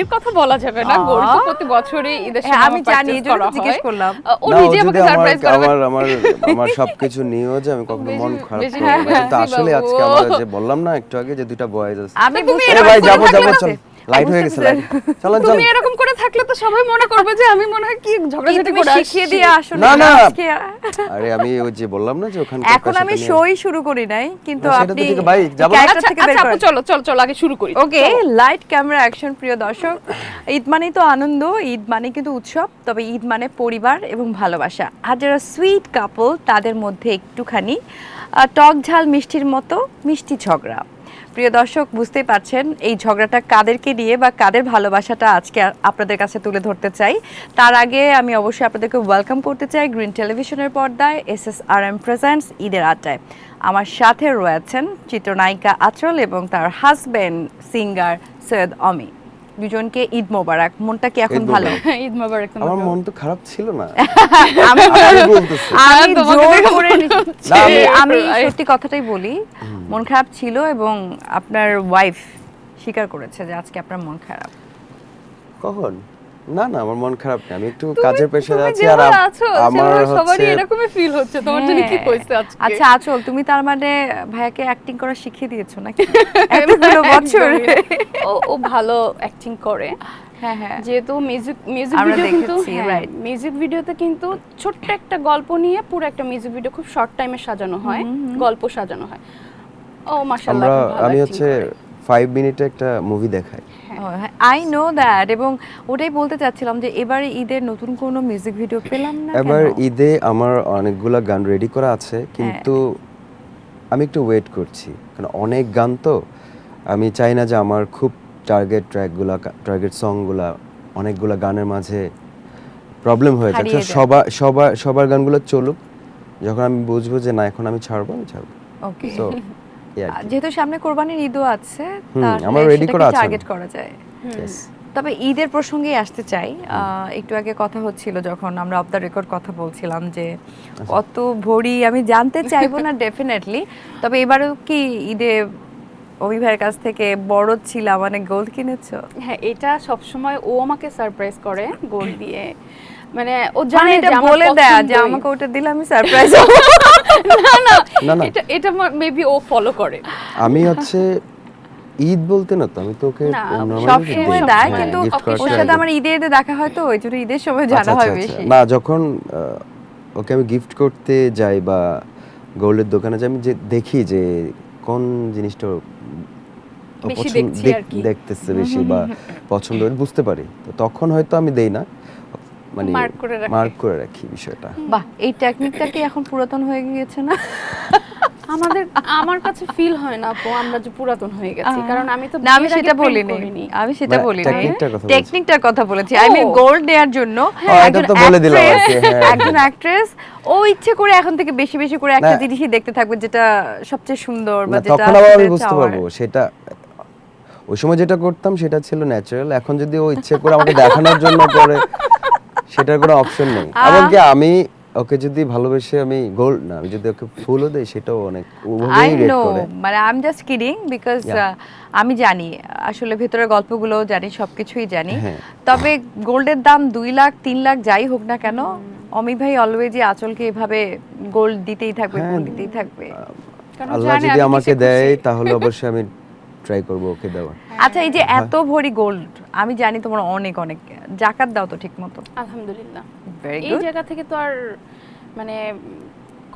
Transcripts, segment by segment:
গাড়ির কথা বলা যাবে না, গোল্ড তো প্রতি বছরই ঈদের সময় আমি জানি, এই জন্য জিজ্ঞেস করলাম। ও নিজে আমাকে সারপ্রাইজ করে। আমার সবকিছু নিয়েও যে আমি কখনো মন খারাপ করব না, কিন্তু আসলে আজকে আমরা যে বললাম না একটু আগে যে দুইটা বয়েজ আছে, আমি বুঝতে ভাই যাবো পারছি। চল, লাইট হয়ে গেছে, লাইট চলেন তুমি এরকম করে থাকলে তো সবাই মনে করবে যে আমি মনে হয় কি ঝগড়াঝাটি করে শিখিয়ে দিয়ে আসো না না আজকে। আরে আমি ওই যে বললাম না যে ওখানে এখন আমি শোই শুরু করি নাই, কিন্তু আপনি ভাই যাবো। ক্যারেক্টার থেকে বের আচ্ছা করেন। চলো চলো চলো আগে শুরু করি। ওকে, লাইট ক্যামেরা অ্যাকশন। প্রিয় দর্শক, ঈদ মানেই তো আনন্দ, ঈদ মানে কিন্তু উৎসব, তবে ঈদ মানে পরিবার এবং ভালোবাসা। আর যারা সুইট কাপল তাদের মধ্যে একটুখানি টক ঝাল মিষ্টির মতো মিষ্টি ঝগড়া। প্রিয় দর্শক, বুঝতেই পারছেন এই ঝগড়াটা কাদেরকে নিয়ে বা কাদের ভালোবাসাটা আজকে আপনাদের কাছে তুলে ধরতে চাই। তার আগে আমি অবশ্যই আপনাদেরকে ওয়েলকাম করতে চাই গ্রিন টেলিভিশনের পর্দায় SSRM প্রেজেন্টস ঈদের আড্ডায়। আমার সাথে রয়েছেন চিত্রনায়িকা আঁচল এবং তার হাজবেন্ড সিঙ্গার সৈয়দ অমি। দুজনকে ঈদ মোবারক। মনটা কি এখন ভালো? ঈদ মোবারক। আমার মন তো খারাপ ছিল না, আমি বলতেছি জোর করে আমি সত্যি কথাটাই বলি, মন খারাপ ছিল এবং আপনার ওয়াইফ স্বীকার করেছে যে আজকে আপনার মন খারাপ। কখন? না না আমার মন খারাপ না, আমি একটু কাজের প্রেশারে আছি। আর আমার সবারই হচ্ছে এরকমই ফিল হচ্ছে। তোমার জন্য কি কইছে আজকে? আচ্ছা আঁচল, তুমি তার মানে ভাইয়াকে অ্যাক্টিং করা শিখিয়ে দিয়েছো নাকি এতগুলো বছর? ও ভালো অ্যাক্টিং করে। হ্যাঁ হ্যাঁ, যেহেতু মিউজিক আমরা ভিডিও কিন্তু দেখেছি, right. মিউজিক ভিডিওতে কিন্তু ছোট্ট একটা গল্প নিয়ে পুরো একটা মিউজিক ভিডিও খুব শর্ট টাইমে সাজানো হয়, গল্প সাজানো হয়। ও মাশাআল্লাহ, আমি হচ্ছে 5 মিনিটে একটা মুভি দেখাই। I know that. এবং ওটাই বলতে চাচ্ছিলাম যে এবারে ঈদের নতুন কোনো মিউজিক ভিডিও পেলাম না। এবার ঈদে আমার অনেকগুলা গান রেডি করা আছে, কিন্তু আমি একটু ওয়েট করছি, কারণ অনেক গান তো আমি চাই না যে আমার খুব টার্গেট ট্র্যাকগুলা, টার্গেট সংগুলা অনেকগুলা গানের মাঝে প্রবলেম হয়ে যাচ্ছে। সবার গানগুলো চলুক, যখন আমি বুঝবো যে না এখন আমি ছাড়বো, আমি ছাড়বো। ওকে, সো যেহেতু সামনে কোরবানির ঈদও আছে, আমার রেডি করা আছে, টার্গেট করা যায়। তবে ঈদের প্রসঙ্গে আসতে চাই। একটু আগে কথা হচ্ছিল যখন আমরা অফ দ্য রেকর্ড কথা বলছিলাম যে কত ভরি, আমি জানতে চাইবো না ডেফিনেটলি, তবে এবারেও কি ঈদে অমি ভাইয়ের কাছ থেকে বড় ছিল মানে গোল্ড কিনেছো? হ্যাঁ, এটা সব সময় ও আমাকে সারপ্রাইজ করে গোল্ড দিয়ে। মানে ও জানে এটা বলে দেয়া যে আমাকে ওটা দিলে আমি সারপ্রাইজ হব। না না, এটা মেবি ও ফলো করে। আমি হচ্ছে ঈদ বলতে না তো, আমি তো ওকে সব সময় দেয়, কিন্তু ওর সাথে আমার ঈদে দেখা হয় তো, ওই জন্য ঈদের সময় জানা হয় বেশি। না, যখন ওকে আমি গিফট করতে যাই বা গোল্ডের দোকানে যাই, আমি যে দেখি যে কোন জিনিসটা দেখতেছে বেশি বা পছন্দ বুঝতে পারি, তো তখন হয়তো আমি দেই না, মানে মার্ক করে রাখি বিষয়টা। বাহ, এই টেকনিকটা কি এখন পুরাতন হয়ে গিয়েছে না? আমার কাছে ফিল হয় না আপু আমরা যে পুরাতন হয়ে গেছি, কারণ আমি তো না, আমি সেটা বলিনি, টেকনিকটার কথা বলেছি। আই মিন গোল্ড দেওয়ার জন্য একজন অ্যাক্ট্রেস ও ইচ্ছে করে এখন থেকে বেশি বেশি করে একটা জিনিসই দেখতে থাকবে যেটা সবচেয়ে সুন্দর বা যেটা তখন আবার আমি বুঝতে পারবো সেটা ওই সময় যেটা করতাম সেটা ছিল ন্যাচারাল। এখন যদি ও ইচ্ছে করে আমাকে দেখানোর জন্য করে, সেটার কোনো অপশন নেই। এমনকি আমি ওকে যদি ভালোবেসে আমি গোল্ড না, আমি যদি ওকে ফুলও দেই সেটাও অনেক ওভাবেই রেট করে। মানে I am just kidding, because আমি জানি আসলে ভেতরের গল্পগুলো জানি, সবকিছুই জানি। তবে গোল্ডের দাম 2 লাখ 3 লাখ যাই হোক না কেন, অমি ভাই অলওয়েজই আঁচলকে এভাবে গোল্ড দিতেই থাকবে, গোল্ড দিতেই থাকবে। আল্লাহ যদি আমাকে দেয় তাহলে অবশ্যই আমি ট্রাই করব ওকে দেওয়ার। আচ্ছা, এই যে এত ভরি গোল্ড, আমি জানি তোমার অনেক অনেক জাকাত দাও তো ঠিকমতো? আলহামদুলিল্লাহ, ভেরি এই গুড। জায়গা থেকে তো আর মানে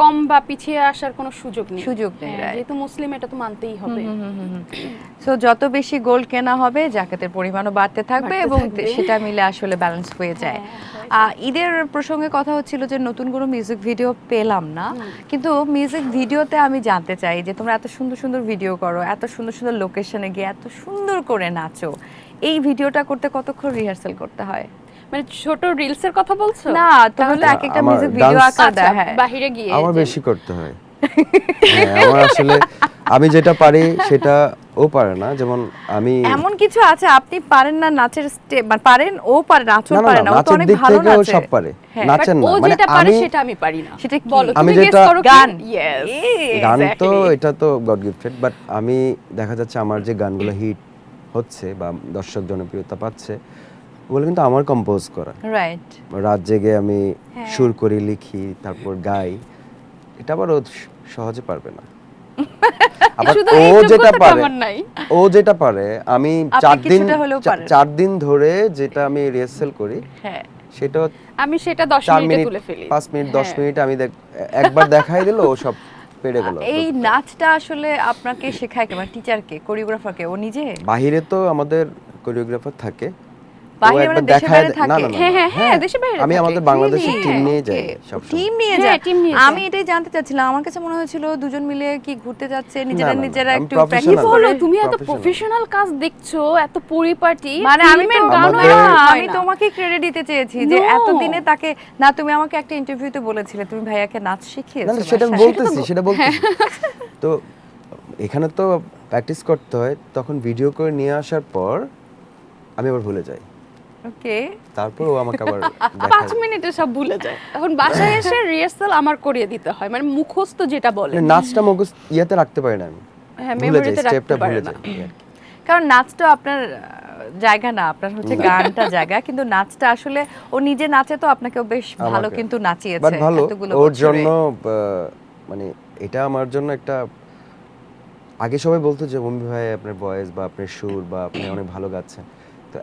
কম বা পিছিয়ে আসার কোনো সুযোগ নেই, যেহেতু মুসলিম এটা তো মানতেই হবে। সো যত বেশি গোল্ড কেনা হবে জাকাতের পরিমাণও বাড়তে থাকবে এবং সেটা মিলে আসলে ব্যালেন্স হয়ে যায়। ঈদের প্রসঙ্গে কথা হচ্ছিল যে নতুন কোনো মিউজিক ভিডিও পেলাম না, কিন্তু মিউজিক ভিডিওতে আমি জানতে চাই যে তোমরা এত সুন্দর সুন্দর ভিডিও করো, এত সুন্দর সুন্দর লোকেশনে গিয়ে এত সুন্দর করে নাচো, এই ভিডিওটা করতে কতক্ষণ রিহার্সাল করতে হয়? মানে ছোট রিলস এর কথা বলছো? না, তাহলে এক একটা মিউজিক ভিডিও আকার দেয়। হ্যাঁ, বাইরে গিয়ে আমার বেশি করতে হয়। আমার আসলে আমি যেটা পারি সেটা ও পারে না। যেমন আমি এমন কিছু আছে আপনি পারেন না নাচের স্টেপ, মানে পারেন, ও পারে, নাচও পারে না, ও তো অনেক ভালো নাচে। ও সব পারে, নাচেন না, মানে আমি সেটা আমি পারি না। সেটা কি? বলো, আমি যেটা গান, গান তো এটা তো গড গিফটেড, বাট আমি দেখা যাচ্ছে আমার যে গানগুলো হিট হচ্ছে বা দর্শক জনপ্রিয়তা পাচ্ছে, ওগুলো কিন্তু আমার কম্পোজ করা। রাইট। রাত জেগে আমি হ্যাঁ। সুর করি, লিখি, তারপর গাই। এটা আবার ও সহজে পারবে না। আবার শুধু ও এই যেটা যোগ্যতাটা পারে, আমার নাই। ও যেটা পারে আমি আপনি কিছুটা হলেও পারেন। 4 দিন ধরে যেটা আমি রিহার্সাল করি, হ্যাঁ। সেটা আমি সেটা 10 4 মিনিটে মিনিট তুলে ফেলি। 5 মিনিট 10 হ্যাঁ। মিনিট আমি একবার দেখাই দিল ও সব পেরে গেল। এই নাচটা আসলে আপনাকে শেখায় কে, মানে টিচারকে, কোরিওগ্রাফারকে, ও নিজে? বাহিরে তো আমাদের কোরিওগ্রাফার থাকে, বাহিরে মানে দেশে বাইরে থাকে? হ্যাঁ, দেশে বাইরে আমি থাকে। আমাদের বাংলাদেশের Really? টিম নিয়ে Okay. যাই সব টিম নিয়ে হ্যাঁ, যায়? team নিয়ে আমি যায়। এটাই জানতে চাচ্ছিলাম, আমার কাছে মনে হয়েছিল দুজন মিলে কি ঘুরতে যাচ্ছে, না, নিজেরা না, নিজেরা আমি একটু professional। প্র্যাকটিস বলো করে। তুমি এত Professional। প্রফেশনাল কাজ দেখছো, এত পরিপাটি, মানে আমি তো ফিল্মের গানও আমাদের- এরকম হয় আমি না। তোমাকে ক্রেডিট দিতে চেয়েছি যে No. এতদিনে তাকে, না তুমি আমাকে একটা ইন্টারভিউতে বলেছিলে তুমি ভাইয়াকে নাচ না শিখিয়েছো না, সেটা বাসায়। সেটা বলতেছি। তো এখানে তো প্র্যাকটিস করতে হয়, তখন ভিডিও করে নিয়ে আসার পর আমি আবার ভুলে যাই, ওকে। তারপর ও আমাকে আবার 5 মিনিটে সব ভুলে যায়। এখন বাসায় এসে রিহার্সাল আমার করিয়ে দিতে হয়, মানে মুখস্থ যেটা বলে। নাচটা মুখস্থ ইয়াতে রাখতে পারি না আমি, হ্যাঁ, ভুলে যাই, মেমোরিতে স্টেপটা রাখতে পারে ভুলে না। যাই এই আর কি। কারণ নাচটা আপনার জায়গা না, আপনার হচ্ছে গানটা জায়গা, কিন্তু নাচটা আসলে ও নিজে নাচে তো আপনাকেও বেশ ভালো আমাকে। কিন্তু নাচিয়েছে বাট ভালো, এতগুলো ওর বছরে। জন্য মানে এটা আমার জন্য একটা, আগে সবাই বলতো যে অমি ভাই আপনার ভয়েস বা আপনার সুর বা আপনি অনেক ভালো গাচ্ছেন, তো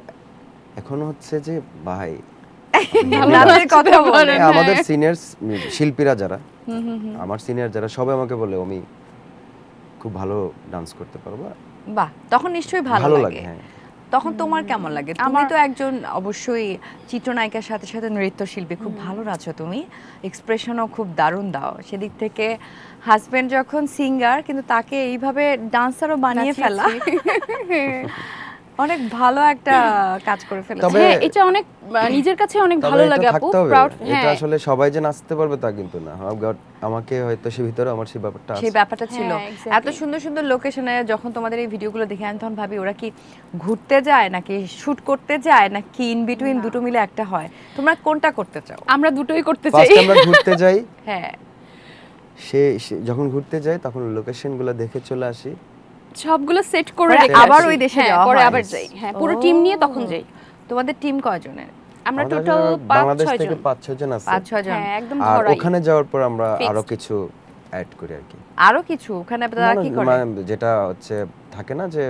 এখন হচ্ছে যে ভাই নাচের কথা বলে। আমাদের সিনিয়র শিল্পীরা যারা, আমার সিনিয়র যারা, সবাই আমাকে বলে অমি খুব ভালো ডান্স করতে পারবা। বাহ, তখন নিশ্চয়ই ভালো ভালো লাগে। লাগে, হ্যাঁ। তখন তোমার কেমন লাগে? তুমি আমার- তো একজন অবশ্যই চিত্রনায়িকার সাথে সাথে নৃত্যশিল্পী, খুব ভালো নাচো তুমি, এক্সপ্রেশনও খুব দারুণ দাও। সেদিক থেকে হাজবেন্ড যখন সিঙ্গার, কিন্তু তাকে এইভাবে ডান্সারও বানিয়ে ফেলা অনেক ভালো একটা কাজ করে ফেলেছে। তবে- হ্যাঁ, এটা অনেক নিজের কাছে অনেক তবে ভালো এটা লাগে আপু, থাকতে হবে। প্রাউড। এটা হ্যাঁ, আসলে সবাই যে নাচতে পারবে তা কিন্তু না, আমাকে হয়তো সে ভিতরে আমার সেই ব্যাপারটা সেই আছে। ব্যাপারটা ছিল। হ্যাঁ, exactly। এত সুন্দর সুন্দর লোকেশনে যখন তোমাদের এই ভিডিওগুলো দেখে আমি তখন ভাবি ওরা কি ঘুরতে যায় নাকি শুট করতে যায় নাকি ইন বিটুইন দুটো মিলে একটা হয়? তোমরা কোনটা করতে চাও? আমরা দুটোই করতে চাই। ফার্স্ট আমরা ঘুরতে যাই, হ্যাঁ, সে যখন ঘুরতে যাই তখন লোকেশনগুলো দেখে চলে আসি, সবগুলো সেট করে পরে রেখে আবার আসি। ওই দেশে হ্যাঁ, যাওয়া পরে হয়। আবার যাই। হ্যাঁ, পুরো ও। টিম নিয়ে তখন যাই। তোমাদের টিম কয়জনের? আমরা আমাদের টোটাল বাংলাদেশ 5-6 থেকে জন। 5-6 জন আছে। 5-6 জন। হ্যাঁ, একদম আর ধরাই। ওখানে যাওয়ার পর আমরা Fixed। আরো কিছু অ্যাড করি আর কি। আরো কিছু ওখানে তারা কি করে? মানে যেটা হচ্ছে থাকে না যে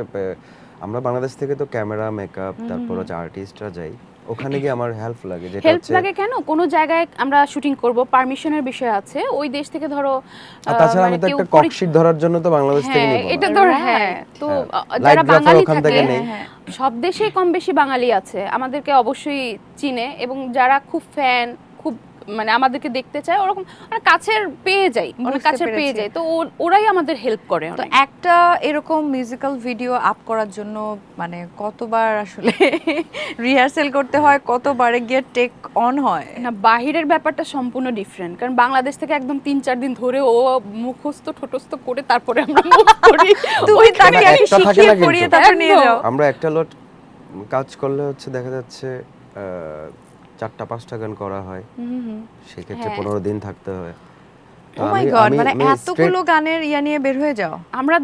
আমরা বাংলাদেশ থেকে তো ক্যামেরা, মেকআপ, তারপর হচ্ছে আর্টিস্টরা যাই, ওখানে গিয়ে আমার হেল্প লাগে, যেটা হেল্প হচ্ছে লাগে কেন? কোনো জায়গায় আমরা শুটিং করব, পারমিশনের বিষয় আছে। ওই দেশ থেকে ধরো আর তাছাড়া আমি মানে তো কেউ একটা ককশিট ধরার জন্য তো বাংলাদেশ থেকে হ্যাঁ, নিব না। এটা তো Right. হ্যাঁ, তো হ্যাঁ। যারা Light grapher বাঙালি ওখান থাকে, থেকে নেই। হ্যাঁ, সব দেশেই কম বেশি বাঙালি আছে, আমাদেরকে অবশ্যই চিনে, এবং যারা খুব ফ্যান, খুব মানে আমাদেরকে দেখতে চায়, ওরকম অনেক কাছের পেয়ে যাই, অনেক বুঝতে কাছের পেয়ে পেরেছি। যাই, তো ওরাই আমাদের হেল্প করে তো অনেক। একটা এরকম মিউজিক্যাল ভিডিও আপ করার জন্য মানে কতবার আসলে রিহার্সেল করতে হয়, কতবারে গিয়ে টেক অন হয়? না, বাহিরের ব্যাপারটা সম্পূর্ণ ডিফারেন্ট, কারণ বাংলাদেশ থেকে একদম 3-4 দিন ধরে ও মুখস্থ ঠোঁটস্থ করে তারপরে আমরা মুভ করি। তুমি তাকে না, আগে একটা থাকে শিখিয়ে না কিন্তু। পড়িয়ে তারপর নিয়ে একদম। যাও। আমরা একটা লট কাজ করলে হচ্ছে দেখা যাচ্ছে 4টা-5টা গান করা হয়, সেক্ষেত্রে হ্যাঁ। 15 দিন থাকতে হয়। তো ও মাই আমি- গড, আমি- মানে আমি এতগুলো straight- গানের ইয়া নিয়ে বের হয়ে যাও? আমরা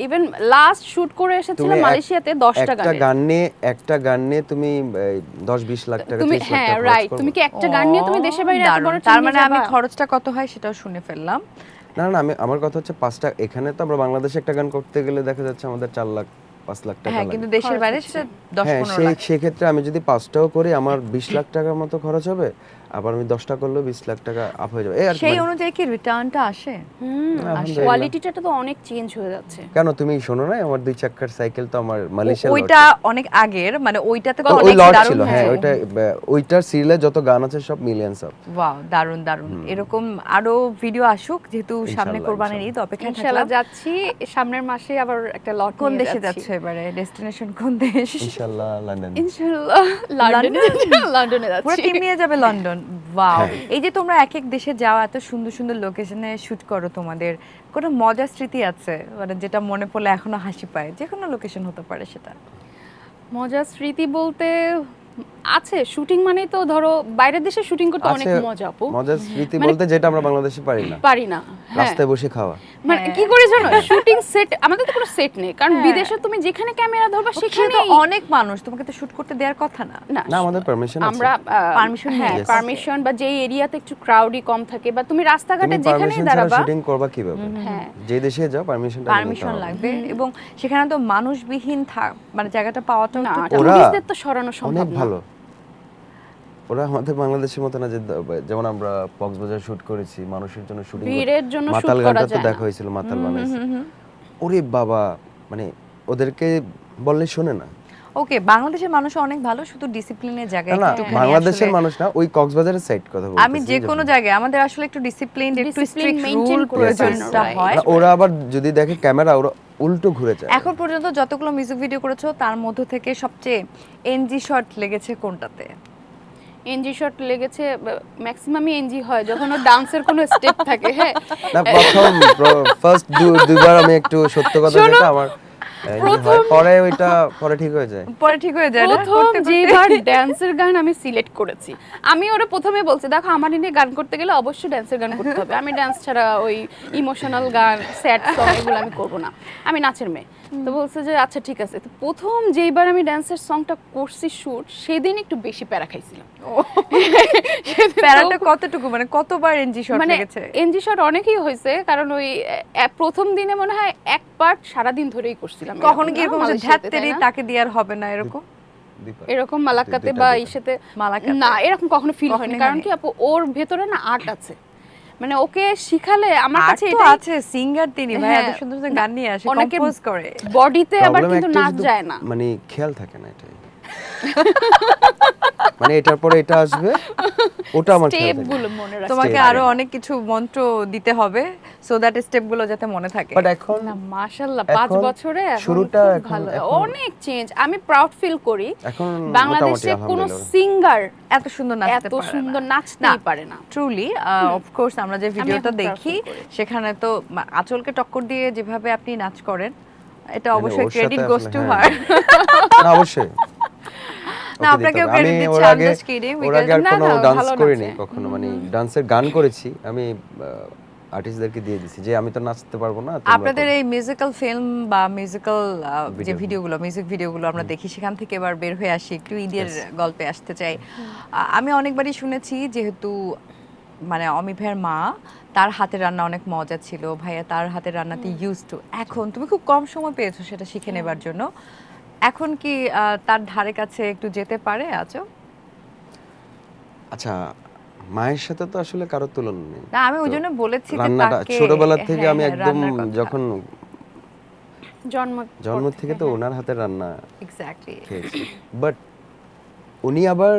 ইভেন লাস্ট শুট করে এসেছিলাম মালয়েশিয়াতে 10টা গানে। একটা গান নিয়ে তুমি 10-20 লাখ টাকা, তুমি 30 লাখ হ্যাঁ টাকা খরচ রাইট, করবে। তুমি কি একটা গান নিয়ে তুমি দেশের বাইরে এত দারুণ। বড় তার টিম মানে নিয়ে আমি যাবা? খরচটা কত হয় সেটাও শুনে ফেললাম। না না, আমার কথা হচ্ছে 5টা, এখানে তো আমরা বাংলাদেশে একটা গান করতে গেলে দেখা যাচ্ছে আমাদের 4-5 লাখ টাকা হ্যাঁ, লাগে। কিন্তু দেশের খরচ বাইরে হচ্ছে। সেটা হ্যাঁ, 10-15 লাখ। সেক্ষেত্রে আমি যদি 5টাও করি আমার 20 লাখ টাকার মতো খরচ হবে, আবার আমি 10টা করলেও 20 লাখ টাকা আপ হয়ে যাবে। এই আর কি সেই মানে- অনুযায়ী কি রিটার্নটা আসে? আলহামদুলিল্লাহ। কোয়ালিটিটা তো অনেক চেঞ্জ হয়ে যাচ্ছে। কেন তুমি শোনো না, আমার 2 চাকার সাইকেল তো আমার মালয়েশিয়া ওইটা অনেক আগের, মানে ওইটাতে তো ওই অনেক লট দারুণ ছিল, হ্যাঁ, হয়েছে। ওইটার সিরিয়ালে যত গান আছে সব মিলিয়ন্স অফ। ওয়াও, দারুণ দারুণ। এরকম আরো ভিডিও আসুক, যেহেতু সামনে ইনশাআল্লাহ, কোরবানির ঈদ, অপেক্ষায় ইনশাআল্লাহ থাকলাম। যাচ্ছি, সামনের মাসে আবার একটা লট কোন নিয়ে দেশে যাচ্ছি। যাচ্ছ এবারে? ডেস্টিনেশন কোন দেশ? ইনশাআল্লাহ লন্ডন। ইনশাআল্লাহ লন্ডনে পুরো যাচ্ছি। টিম নিয়ে যাবে লন্ডন? ওয়াও। হ্যাঁ। এই যে তোমরা এক এক দেশে যাওয়া, এত সুন্দর সুন্দর লোকেশনে শুট করো, তোমাদের কোনো মজার স্মৃতি আছে মানে যেটা মনে পড়লে এখনো হাসি পায়? যে কোনো লোকেশন হতে পারে সেটা। মজার স্মৃতি বলতে আছে শুটিং মানেই তো ধরো বাইরের দেশে শুটিং করতে অনেক আছে মজা আপু মজার স্মৃতি মানে- বলতে যেটা আমরা বাংলাদেশে পারি না, পারি না হ্যাঁ রাস্তায় বসে খাওয়া। মানে হ্যাঁ। কি করে জানো শুটিং সেট আমাদের তো কোনো সেট নেই কারণ হ্যাঁ। বিদেশে তুমি যেখানে ক্যামেরা ধরবা সেখানে সেখানে তো অনেক মানুষ, তোমাকে তো শুট করতে দেওয়ার কথা না। না আমাদের পারমিশন আছে। আমরা Permission হ্যাঁ নিয়ে পারমিশন বা যেই এরিয়াতে একটু ক্রাউডি কম থাকে বা তুমি রাস্তাঘাটে তুমি যেখানেই পারমিশন ছাড়া দাঁড়াবা শুটিং করবা কিভাবে? হ্যাঁ যে দেশে যাও পারমিশনটা পারমিশন লাগবে এবং সেখানে তো মানুষবিহীন মানে জায়গাটা পাওয়াটা না ওরা টুরিস্টদের তো সরানো সম্ভব অনেক না ভালো। ওরা আমাদের বাংলাদেশের মতো না যে যেমন আমরা কক্সবাজার শুট করেছি, মানুষের জন্য শুটিং, ভিড়ের জন্য shoot মাতাল করা গানটা তো যায় না। দেখা হয়েছিল, মাতাল বানাইছে। ওরে বাবা, মানে ওদেরকে বললে শোনে না। ওকে, বাংলাদেশের মানুষ অনেক ভালো, শুধু ডিসিপ্লিনের জায়গায় না একটুখানি বাংলাদেশের আসলে- মানুষ না, ওই কক্সবাজারের সাইড কথা বলছি। আমি যে কোনো জায়গায় আমাদের আসলে একটু ডিসিপ্লিন, একটু Discipline স্ট্রিক্ট maintain রুল করে প্রয়োজনটা right. হয়। ওরা আবার যদি দেখে ক্যামেরা, ওরা উল্টো ঘুরে যায়। এখন পর্যন্ত যতগুলো মিউজিক ভিডিও করেছো তার মধ্য থেকে সবচেয়ে এনজি শট লেগেছে কোনটাতে? এনজি শট লেগেছে ম্যাক্সিমামই এনজি হয় যখন ওর ডান্সের কোনো স্টেপ থাকে হ্যাঁ না প্রথম ফার্স্ট দুইবার আমি একটু সত্য কথা শোনো, যেটা আমার পরে ওইটা পরে ঠিক হয়ে যায়। পরে ঠিক হয়ে যায় না? প্রথম করতে করতে। যেবার ড্যান্সের গান আমি সিলেক্ট করেছি, আমি ওরা প্রথমে বলছি দেখো আমার নিয়ে গান করতে গেলে অবশ্যই ড্যান্সের গান করতে হবে, আমি ড্যান্স ছাড়া ওই ইমোশনাল গান স্যাড সং এগুলো আমি করব না, আমি নাচের মেয়ে। তো বলছে যে আচ্ছা ঠিক আছে। তো প্রথম যেইবার আমি ড্যান্সের সংটা করছি শুট, সেদিন একটু বেশি প্যারা খাইছিলাম। প্যারাটা কতটুকু, মানে কতবার এনজি শট মানে লেগেছে? এনজি শট অনেকই হয়েছে কারণ ওই প্রথম দিনে মনে হয় এক পার্ট সারাদিন ধরেই করছিলাম। কখনো কি এরকম যে মালয়েশিয়াতে, ধ্যাত্তেরি তাই না? তাকে দিয়ে আর হবে না এরকম? এরকম মালাক্কাতে দুইটা বা দুইটা। ইসেতে মালাক্কাতে? না, এরকম কখনো ফিল কখনোই হয়নি। কারণ হয়নি। কি আপু ওর ভেতরে না আর্ট আছে, মানে ওকে শিখালে আমার আর কাছে তো এটা আছে, সিঙ্গার তিনি ভাই, এত হ্যাঁ, সুন্দর সুন্দর গান নিয়ে আসে, অনেকে কম্পোজ করে। বডিতে আবার Problem কিন্তু একটাই নাচ শুধু যায় না। মানে খেয়াল থাকে না এটাই। মানে এটার পরে এটা আসবে, ওটা আমার খেয়াল স্টেপ থাকে। গুলো মনে রাখতে তোমাকে Step আরো আছে। অনেক কিছু মন্ত্র দিতে হবে সো দ্যাট স্টেপ গুলো যাতে মনে থাকে। বাট এখন না মাশাআল্লাহ 5 এখন বছরে এখন শুরুটা খুব এখন- ভালো, এখন- অনেক চেঞ্জ। আমি প্রাউড ফিল করি এখন বাংলাদেশে মোটামুটি কোনো আলহামদুলিল্লাহ। সিঙ্গার এত সুন্দর নাচতে এত পারে সুন্দর না। নাচতেই পারে না। ট্রুলি অফকোর্স আমরা যে ভিডিওটা এখন proud দেখি feel করি। সেখানে তো আঁচলকে টক্কর দিয়ে যেভাবে আপনি নাচ করেন, এটা মানে অবশ্যই ওর ক্রেডিট সাথে গোস আসলে টু হ্যাঁ। হার। না অবশ্যই না, ওকে আপনাকেও দিতে হবে। credit আমি দিচ্ছি, ওর I'm আগে just kidding, ওর আগে আর because- কোনো না, না, ডান্স ভালো করিনি নাচে। কখনো, মানে ডান্সের গান করেছি আমি, আর্টিস্টদেরকে দিয়ে দিছি যে আমি তো নাচতে পারবো না, তোমরা আপনাদের করো। এই মিউজিক্যাল ফিল্ম বা মিউজিক্যাল যে Video। মিউজিক ভিডিওগুলো আমরা দেখি, সেখান থেকে এবার বের হয়ে আসি, একটু ঈদের Yes. গল্পে আসতে চাই। আমি অনেকবারই শুনেছি যেহেতু মানে অমি ভাইয়ের মা, তার হাতের রান্না অনেক মজা ছিল, ভাইয়া তার হাতের রান্নাতে ইউজ টু। এখন তুমি খুব কম সময় পেয়েছো সেটা শিখে নেবার জন্য, এখন কি তার ধারে কাছে একটু যেতে পারে আছো? আচ্ছা, মায়ের সাথে তো আসলে কারো তুলনা নেই। না, আমি ওই জন্য বলেছি যে রান্নাটা তাকে ছোটবেলা থেকে হ্যাঁ, আমি হ্যাঁ, একদম রান্নার কথা। যখন জন্ম থেকে তো হ্যাঁ। ওনার হাতের রান্না এক্স্যাক্টলি। খেয়েছি, বাট উনি আবার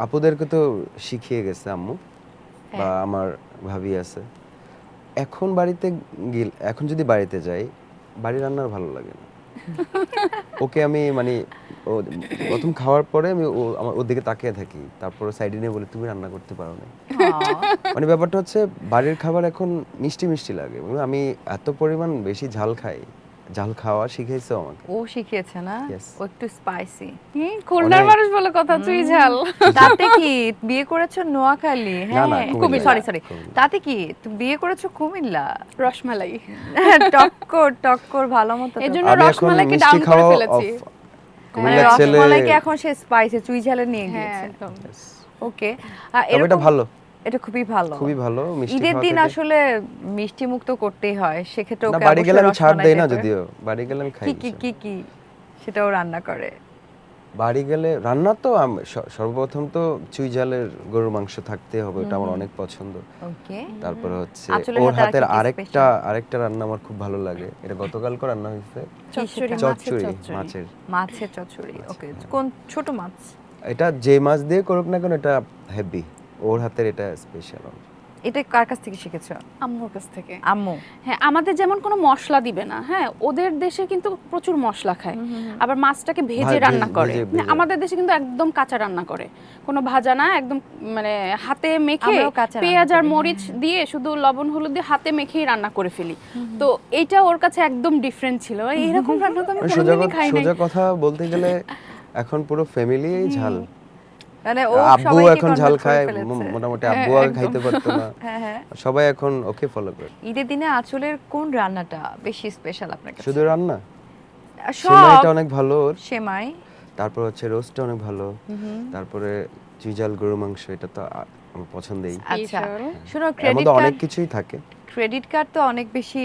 আপুদেরকে তো শিখিয়ে গেছে আম্মু বা হ্যাঁ। আমার ভাবি আছে। এখন বাড়িতে এখন যদি বাড়িতে যাই, বাড়ির রান্নার ভালো লাগে না। ওকে আমি মানে ও প্রথম খাওয়ার পরে আমি ওর দিকে তাকিয়ে থাকি, তারপরে সাইডে নিয়ে বলি তুমি রান্না করতে পারো না। মানে ব্যাপারটা হচ্ছে বাড়ির খাবার এখন মিষ্টি মিষ্টি লাগে, এবং আমি এত পরিমাণ বেশি ঝাল খাই, ঝাল খাওয়া শিখাইছে আমাকে। ও শিখিয়েছে না? Yes. ও একটু স্পাইসি। খুলনার অনেক। মানুষ বলে কথা, তুই ঝাল। তাতে কি বিয়ে করেছো নোয়াখালী? না, হ্যাঁ, কুমিল্লা। Sorry sorry, Comilla. তাতে কি তুমি বিয়ে করেছো কুমিল্লা? রসমালাই, টক্কর টক্কর ভালো মতো এই জন্য আমি এখন রসমালাইকে মিষ্টি ডাউন করে খাওয়া ফেলেছি। মানে কুমিল্লার ছেলে। রসমালাইকে এখন সে স্পাইসি চুই ঝালে নিয়ে হ্যাঁ গিয়েছে। একদম। ওকে, তবে এটা ভালো, এটা খুবই ভালো। খুবই ভালো মিষ্টি ঈদের খাওয়া দিন থেকে। আসলে মিষ্টি মুক্ত করতেই হয়, সেক্ষেত্রে না, ওকে বাড়ি গেলে আমি অবশ্যই ছাড় দেই না, রসমালাই type-এর- যদিও বাড়ি গেলে আমি খাই কি কি না। কি কি সেটাও রান্না করে। বাড়ি গেলে রান্না তো সর্বপ্রথম তো চুই ঝালের গরুর মাংস থাকতে হবে, ওটা আমার অনেক পছন্দ। ওকে, তারপরে হচ্ছে আঁচলের ওর হাতে আর হাতের কি কি আরেকটা রান্না আমার খুব ভালো লাগে, এটা গতকালকে রান্না হয়েছে, চচ্চড়ি, মাছের চচ্চড়ি চচ্চড়ি। মাছের। মাছের চচ্চড়ি। ওকে, কোন ছোট মাছ? এটা যে মাছ দিয়ে করুক না কেন এটা হেভি, ওর হাতের এটা স্পেশাল। এটা কার কাছ থেকে শিখেছো? আম্মুর কাছ থেকে। আম্মু। হ্যাঁ, আমাদের যেমন কোনো মশলা দিবে না, হ্যাঁ ওদের দেশে কিন্তু প্রচুর মশলা খায়, আবার মাছটাকে ভেজে রান্না করে। ভেজে। আমাদের দেশে কিন্তু একদম কাঁচা রান্না করে, কোনো ভাজা না, একদম মানে হাতে মেখে আমরাও কাঁচা রান্না পেঁয়াজ আর করি, মরিচ দিয়ে শুধু লবণ হলুদ দিয়ে হাতে মেখেই রান্না করে ফেলি। তো এটা ওর কাছে একদম ডিফারেন্ট ছিল, এরকম রান্না তো আমি মানে কোনোদিনই খাই নাই। সোজা কথা বলতে গেলে এখন পুরো ফ্যামিলি ঝাল। মানে ও আব্বু সবাইকে এখন ঝাল convert করে খায়, ফেলেছে। মোটামুটি আব্বু আগে খাইতে পারতো না, হ্যাঁ হ্যাঁ। সবাই এখন ওকে ফলো করে। ঈদের দিনে আঁচলের কোন রান্নাটা বেশি স্পেশাল আপনার কাছে? শুধু রান্না, সব সেমাইটা অনেক ভালো ওর, সেমাই, তারপর হচ্ছে রোস্টটা অনেক ভালো, তারপরে চুইঝাল গরু মাংস, এটা তো আমার পছন্দেই। আচ্ছা Special। শোনো এর ক্রেডিট মধ্যে অনেক কার্ড, কিছুই থাকে। ক্রেডিট কার্ড তো অনেক বেশি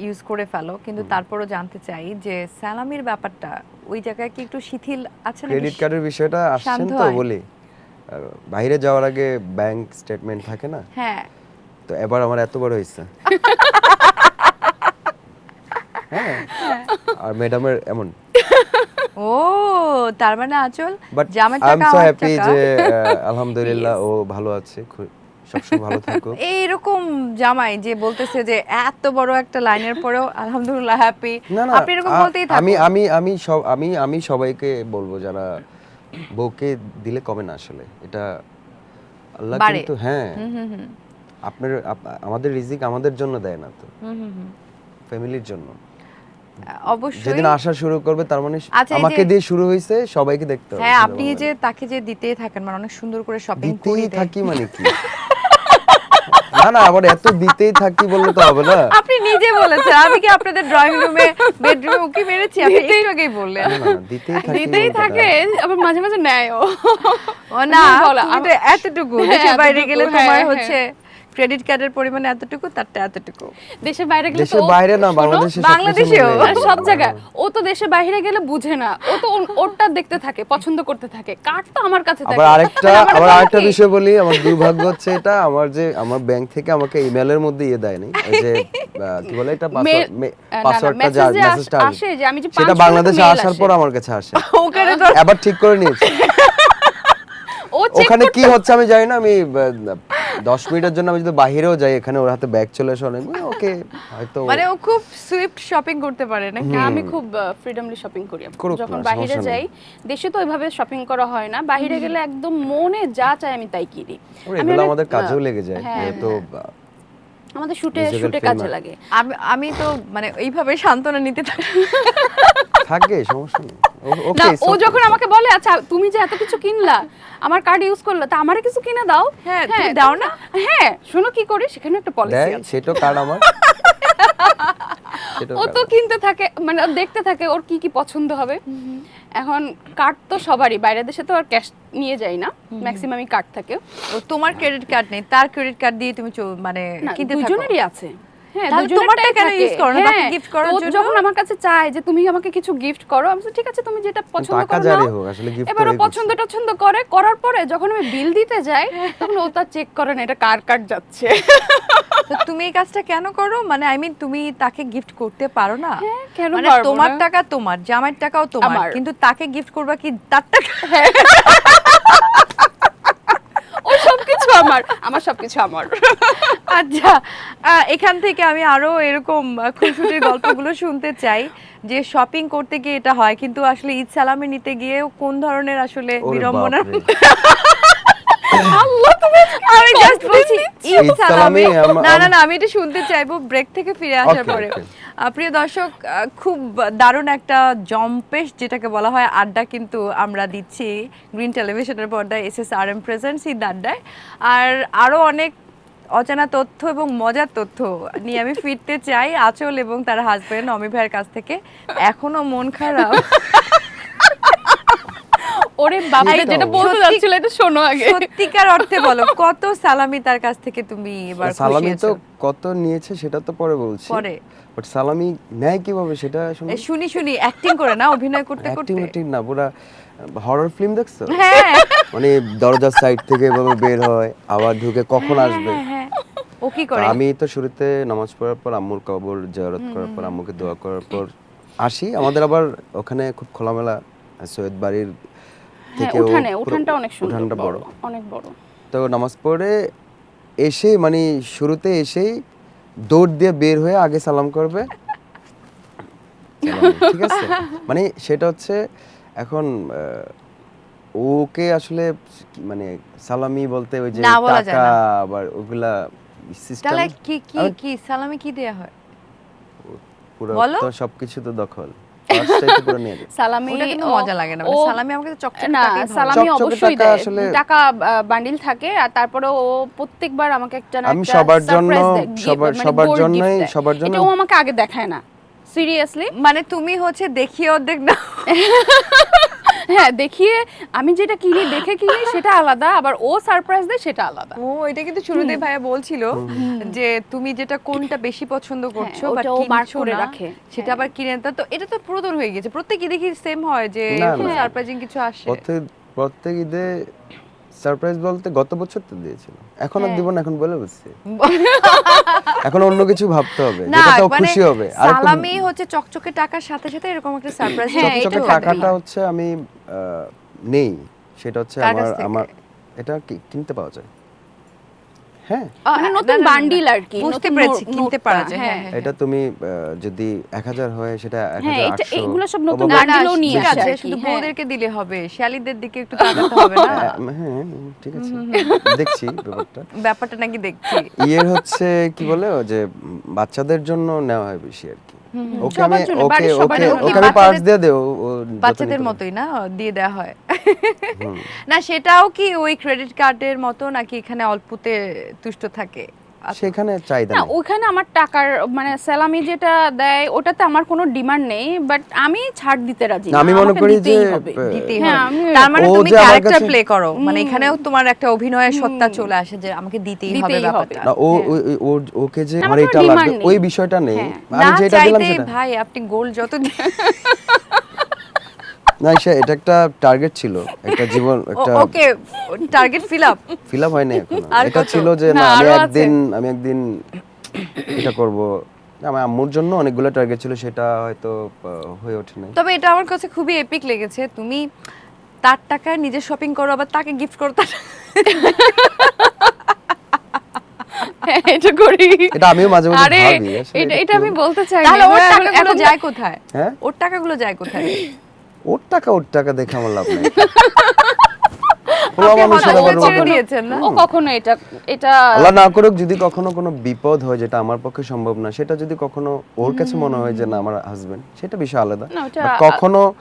ইউজ করে ফেলো, কিন্তু তারপরও জানতে চাই যে সালামির ব্যাপারটা ওই জায়গায় কি একটু শিথিল আছে নাকি? ক্রেডিট কার্ডের বিষয়টা আসছেন শান্ত তো হয়? বলি, বাইরে যাওয়ার আগে ব্যাংক স্টেটমেন্ট থাকে না, হ্যাঁ তো এবার আমার এত বড় হয়েছে। হ্যাঁ, আর ম্যাডামের এমন, ও তার মানে আঁচল বাট জামার আই এম টাকা সো আমার হ্যাপি টাকা। যে আলহামদুলিল্লাহ ও ভালো আছে, সবসময় ভালো থাকুক। এইরকম জামাই যে বলতেছে যে এত বড় একটা লাইনের পরেও আলহামদুলিল্লাহ হ্যাপি, না না, আপনি এরকম বলতেই থাকুন। আমি সবাইকে বলবো যারা বউকে দিলে কমে না, আসলে এটা আল্লাহ বাড়ে। কিন্তু, হ্যাঁ আপনার আমাদের রিজিক আমাদের জন্য দেয় না তো, ফ্যামিলির জন্য। অবশ্যই। যেদিন আসা শুরু করবে তার মানে আচ্ছা, এই আমাকে যে- দিয়ে শুরু হয়েছে, সবাইকে দেখতে হবে। হ্যাঁ সেটা আপনি বলা এই যে যায়। তাকে যে দিতেই থাকেন, মানে অনেক সুন্দর করে শপিং দিতেই করে দেন। থাকি মানে কি? না না, আবার এত দিতেই থাকি বললে তো হবে না। আপনি নিজে বলেছেন, আমি কি আপনাদের ড্রয়িং রুমে বেডরুমে উকি মেরেছি? আপনি একটু আগেই বললেন। না, না, দিতেই থাকি দিতেই বলতে থাকে, না। আবার মাঝে মাঝে নেয়ও। ও না, বলো, তুমি তো এতটুকু, হ্যাঁ, দেশের বাইরে এতটুকু, গেলে হ্যাঁ, তোমার হ্যাঁ। হচ্ছে ক্রেডিট কার্ডের পরিমাণ এতটুকু, তারটা এতটুকু। দেশের বাইরে গেলে তো দেশের বাইরে না, বাংলাদেশে বাংলাদেশেও। আর সব জায়গায় ও তো দেশের বাইরে গেলে বুঝে না, ও তো ওরটা দেখতে থাকে, পছন্দ করতে থাকে, কার্ড তো আমার কাছে থাকে। আবার আরেকটা আর আমার আবার কাছে আরেকটা কি? বিষয় বলি, আমার দুর্ভাগ্য হচ্ছে এটা, আমার ব্যাংক থেকে আমাকে ইমেলের মধ্যে দেয়নি, ওই যে কি বলে এটা, Mail- না, না, পাসওয়ার্ডটা যা message এ মেসেজটা আসে যে আমি যে সেটা 500 বাংলাদেশে mail আসার আসে। পর আমার কাছে আসে। ওখানে তো এবার ঠিক করে নিয়েছি। ও চেক ওখানে কি হচ্ছে আমি জানি না, আমি 10 মিনিটের জন্য আমি যদি বাইরেও যাই, এখানে ওর হাতে ব্যাগ চলে আসে অনেক, ওকে হয়তো মানে ও খুব সুইফট শপিং করতে পারে নাকি? না, আমি খুব ফ্রিডমলি শপিং করি। করুক যখন না, বাইরে সমস্যা নেই। যাই, দেশে তো ওইভাবে শপিং করা হয় না, বাইরে গেলে একদম মনে যা চাই আমি তাই কিনি। আমি এগুলো অনেক, আমাদের কাজেও লেগে যায়, হ্যাঁ, তো আমাদের শুটে Musical film কাজে আর- লাগে। আমি তো মানে এইভাবে সান্ত্বনা নিতে থাকি। থাকে, সমস্যা নেই। না, ওকে, ও যখন আমাকে বলে আচ্ছা তুমি যে এত কিছু কিনলা, আমার কার্ড ইউজ করলা, তা আমারে কিছু কিনে দাও। হ্যাঁ, তুমি দাও না? হ্যাঁ, শোনো কি করি, সেখানে একটা পলিসি দেয়, আছে। সেটা কার্ড আমার, সেটাও ও card তো আমার। কিনতে থাকে, মানে ও দেখতে থাকে ওর কি কি পছন্দ হবে। এখন কার্ড তো সবারই, বাইরের দেশে তো আর ক্যাশ নিয়ে যাই না, ম্যাক্সিমামই কার্ড থাকে। ও, তোমার ক্রেডিট কার্ড নেই, তার ক্রেডিট কার্ড দিয়ে তুমি মানে না, কিনতে থাকো। দুজনেরই আছে। হ্যাঁ, তাহলে দুজনেরটাই তোমারটা কেন থাকে। use করো না? তাকে হ্যাঁ, gift করার তো ও জন্য? যখন আমার কাছে চায় যে তুমি আমাকে কিছু গিফট করো, আমি বলি, ঠিক আছে তুমি যেটা পছন্দ টাকা করো যারই নাও। হোক, আসলে gift এবার ও করেই পছন্দ টছন্দ করে, করার পরে যখন আমি বিল দিতে যাই, তখন ও তা চেক করে না এটা কার কার্ড যাচ্ছে। তো তুমি এই কাজটা কেন করো? মানে আই মিন তুমি তাকে গিফট করতে পারো না? হ্যাঁ, কেন মানে পারবো তোমার না? টাকা তোমার, জামাইয়ের টাকাও তোমার, আমার। কিন্তু তাকে গিফট করবা কি তার টাকা? ও সবকিছু আমার সবকিছু আমার। আচ্ছা, এখান থেকে আমি আরো এরকম খুনসুটির গল্পগুলো শুনতে চাই, যে শপিং করতে গিয়ে এটা হয়, কিন্তু আসলে ঈদ সালামি নিতে গিয়ে কোন ধরনের আসলে ওরে বিড়ম্বনা? বাপরে। আমি জাস্ট বলছি ঈদ ঈদ সালামি। সালামি, না না না, আমি এটা শুনতে চাইবো ব্রেক থেকে ফিরে আসার Okay, পরে। okay. প্রিয় দর্শক, খুব দারুণ একটা জম্পেশ যেটাকে বলা হয় আড্ডা কিন্তু আমরা দিচ্ছি গ্রিন টেলিভিশনের পর্দায়, SSRM প্রেজেন্টস ঈদ আড্ডায়। আর আরো অনেক অজানা তথ্য এবং মজার তথ্য নিয়ে আমি ফিরতে চাই আঁচল এবং তার হাজবেন্ড অমি ভাইয়ের কাছ থেকে। এখনো মন খারাপ? ওরে বাবা, এই তো। যেটা বলতে সত্যি- যাচ্ছিল এটা শোনো আগে। সত্যিকার অর্থে বলো, কত সালামি তার কাছ থেকে তুমি এবার সালামি খুশি তো আছো? কত নিয়েছে সেটা তো পরে বলছি, পরে বাট সালামি নেয় কিভাবে সেটা শুনুন। শুনি শুনি অ্যাক্টিং করে না, অভিনয় করতে অ্যাক্টিং করতে। না, পুরা হরর ফিল্ম দেখছো? হ্যাঁ মানে দরজার সাইড থেকে এভাবে বের হয়, আবার ঢুকে কখন আসবে। হ্যাঁ, ও কি তো করে? আমি তো শুরুতে নামাজ পড়ার পর, আম্মুর কবর জিয়ারত করার পর, আম্মুকে দোয়া করার পর আসি। আমাদের আবার ওখানে খুব খোলামেলা, সৈয়দ বাড়ির হ্যাঁ, থেকে উঠানটা অনেক সুন্দর, উঠানটা বড়। অনেক বড়। তো নামাজ পড়ে এসে, মানে শুরুতে এসেই দৌড় দিয়ে বের হয়ে আগে সালাম করবে। সালাম, ঠিক আছে, মানে সেটা হচ্ছে এখন ওকে আসলে মানে সালামি বলতে ওই যে না বলা যায় টাকা, না। আবার ওগুলা সিস্টেম তাহলে কি কি কি সালামি কি দেয়া হয়? পুরো বলো। তো সবকিছু তো দখল। ফার্স্ট চাইতে পুরো নিয়ে দিই। সালামি ওটা কিন্তু মজা লাগে না, মানে সালামি আমাকে তো চকচকে না, টাকাই ভালো সালামি চকচকে অবশ্যই টাকা দেয়, আসলে- টাকা বান্ডিল থাকে, আর তারপরে ও প্রত্যেকবার আমাকে একটা না আমি একটা সবার জন্য surprise দেয়, মানে সবার gold gift জন্যই দেয়। সবার জন্য এটা ও আমাকে আগে দেখায় না, সিরিয়াসলি। মানে তুমি হচ্ছে দেখিয়ে অর্ধেক না। হ্যাঁ, দেখিয়ে আমি যেটা কিনি দেখে কিনি সেটা আলাদা, আবার ও সারপ্রাইজ দেয় সেটা আলাদা। ও এটা কিন্তু শুরুতে ভাইয়া বলছিল যে তুমি যেটা কোনটা বেশি পছন্দ করছো বা ওটা ও mark কিনছো করে না, রাখে। সেটা আবার কিনে আনতে। তো এটা তো পুরোদন হয়ে গেছে, প্রত্যেক দেখি সেম হয় যে না, না। সারপ্রাইজিং কিছু আসে। প্রত্যেক ঈদে সারপ্রাইজ বলতে গত বছর তো দিয়েছিল, এখন আর দিব না, এখন বলে বসছি। এখন অন্য কিছু ভাবতে হবে না যেটাতে ও মানে খুশি হবে। আর একটা সালামি হচ্ছে চকচকে টাকার সাথে সাথে এরকম একটা সারপ্রাইজ। হ্যাঁ, চকচকে এটা টাকাটা হচ্ছে আমি নেই, সেটা হচ্ছে কার কাছ থেকে? আমার এটা কিনতে পাওয়া যায়। হ্যাঁ, মানে নতুন বান্ডিল আর কি, বুঝতে নতুন পেরেছি, নোটটা, কিনতে পারা যায়। হ্যাঁ। হ্যাঁ এটা তুমি যদি 1000 হয় সেটা হ্যাঁ, 1800। এগুলো সব নতুন অথবা- না, না, বান্ডিলও নিয়ে ঠিক আসে আছে, আর কি, শুধু হ্যাঁ। বউদেরকে দিলে হবে, শালিদের দিকে একটু তাকাতে হবে না। হ্যাঁ, ঠিক আছে, দেখছি ব্যাপারটা। ব্যাপারটা নাকি দেখছি। ইয়ের হচ্ছে কি বলে ও যে বাচ্চাদের জন্য নেওয়া হয় বেশি আর কি। ওকে আমি সবার জন্য, বাড়ির সবার জন্য। ওকে আমি পার্স দিয়ে দেও, ও বাচ্চাদের মতোই না দিয়ে দেওয়া হয়। না সেটাও কি ওই ক্রেডিট কার্ডের মতো নাকি এখানে অল্পতে তুষ্ট থাকে? সেখানে চাহিদা না, নেই। ওখানে আমার টাকার মানে সালামি যেটা দেয় ওটাতে আমার কোনো ডিমান্ড নেই, বাট আমি ছাড় দিতে রাজি না, না, আমি মনে আমাকে করি দিতেই যে হবে। দিতেই হ্যাঁ, হবে। আমি- তার মানে ও তুমি যে আমার ক্যারেক্টার কাছে- প্লে করো, মানে এখানেও তোমার একটা অভিনয়ের সত্তা চলে আসে যে আমাকে দিতেই হবে দিতেই ব্যাপারটা। না, ওকে যে আমার আমার কোনো এটা demand লাগবে নেই। ওই বিষয়টা নেই। হ্যাঁ। আমি না যেটা দিলাম চাইতেই সেটা ভাই আপনি গোল্ড যত না, এটা একটা টার্গেট ছিল, একটা জীবন একটা ওকে target fill up. Fill up হয়নি এখনো। আর এটা কত? ছিল যে না, না, আরো আছে। আমি একদিন এটা করব। আমার আম্মুর জন্য অনেকগুলো টার্গেট ছিল, সেটা হয়তো হয়ে ওঠে নাই। তবে এটা আমার কাছে খুবই এপিক লেগেছে, তুমি তার টাকায় নিজে শপিং করো আবার তাকে গিফট করো। হ্যাঁ, এটা করি। এটা আমিও মাঝে মাঝে আরে, ভাবি আসলে এটা আমি বলতে চাই তাহলে না, ওর এখন- টাকাগুলো এখন- যায় কোথায়? হ্যাঁ, ওর টাকাগুলো যায় কোথায়? ওর টাকা দেখে আমার লাভ নাই। ও আপনি মানুষ হঠাৎ আবার করে ছেড়ে ওর- দিয়েছেন না? ও কখনো এটা আল্লাহ না করুক, যদি কখনো কোনো বিপদ হয় যেটা আমার পক্ষে সম্ভব না, সেটা যদি কখনো ওর কাছে মনে হয় যে না আমার হাজবেন্ড, সেটা বিষয় আলাদা। না, ওটা But কখনো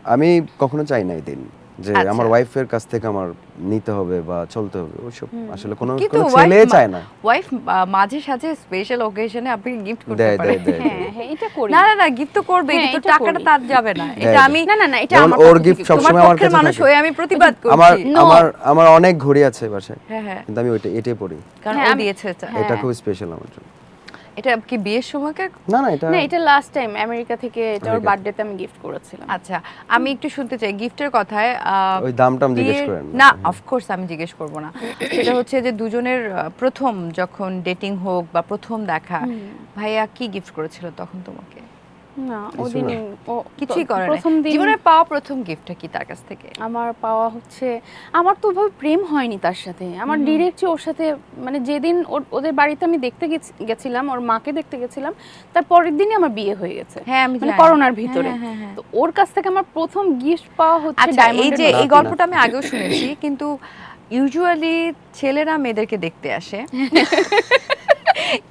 আমি কখনো চাই না এই দিন যে আচ্ছা। আমার ওয়াইফের কাছ থেকে আমার নিতে হবে বা চলতে হবে, ওইসব আসলে কোনো কিন্তু কোনো ছেলে চায় না। ওয়াইফ মাঝে সাঝে স্পেশাল অকেশনে আপনাকে গিফট করতে দেয় পারে। দেয় দেয় হ্যাঁ, হ্যাঁ, এটা করি। না না না গিফট তো করবে, হ্যাঁ, কিন্তু এটা টাকাটা করি। তার যাবে না। এটা দেয়, আমি না, এটা যেমন আমার ওর পক্ষ গিফট থেকে- তোমার সবসময় আমার পক্ষের কাছে মানুষ থাকে। হয়ে আমি প্রতিবাদ আমার করছি। No. আমার অনেক ঘড়ি আছে বাসায়, হ্যাঁ হ্যাঁ, কিন্তু আমি এটাই পড়ি। কারণ হ্যাঁ, ও আমি- দিয়েছে এটা। এটা খুব স্পেশাল আমার জন্য। এটা কি বিয়ের সময়কার? না না, এটা না, এটা লাস্ট টাইম আমেরিকা থেকে এটা ওর আমেরিকা। বার্থডেতে আমি গিফট করেছিলাম। আচ্ছা আমি একটু শুনতে চাই গিফটের কথায়। ওই দামটা আমি জিজ্ঞেস বিয়ের- করেন না অফকোর্স আমি জিজ্ঞেস করব না। সেটা হচ্ছে যে দুজনের প্রথম যখন ডেটিং হোক বা প্রথম দেখা, ভাইয়া কি গিফট করেছিল তখন তোমাকে? না, কিছু ওদিন না। ও কিছুই করে না। প্রথম দিন জীবনের পাওয়া প্রথম গিফটটা কি তার কাছ থেকে? আমার পাওয়া হচ্ছে, আমার তো ওভাবে প্রেম হয়নি তার সাথে, আমার ডিরেক্টলি ওর সাথে মানে যেদিন ওদের বাড়িতে আমি দেখতে গেছিলাম, ওর মাকে দেখতে গেছিলাম, তার পরের দিনই আমার বিয়ে হয়ে গেছে। হ্যাঁ আমি মানে জানি। করোনার ভিতরে। হ্যাঁ, হ্যাঁ, হ্যাঁ। তো ওর কাছ থেকে আমার প্রথম গিফট পাওয়া হচ্ছে আচ্ছা এই diamond যে এর এই নাতি, গল্পটা আমি আগেও শুনেছি, কিন্তু ইউজুয়ালি ছেলেরা মেয়েদেরকে দেখতে আসে,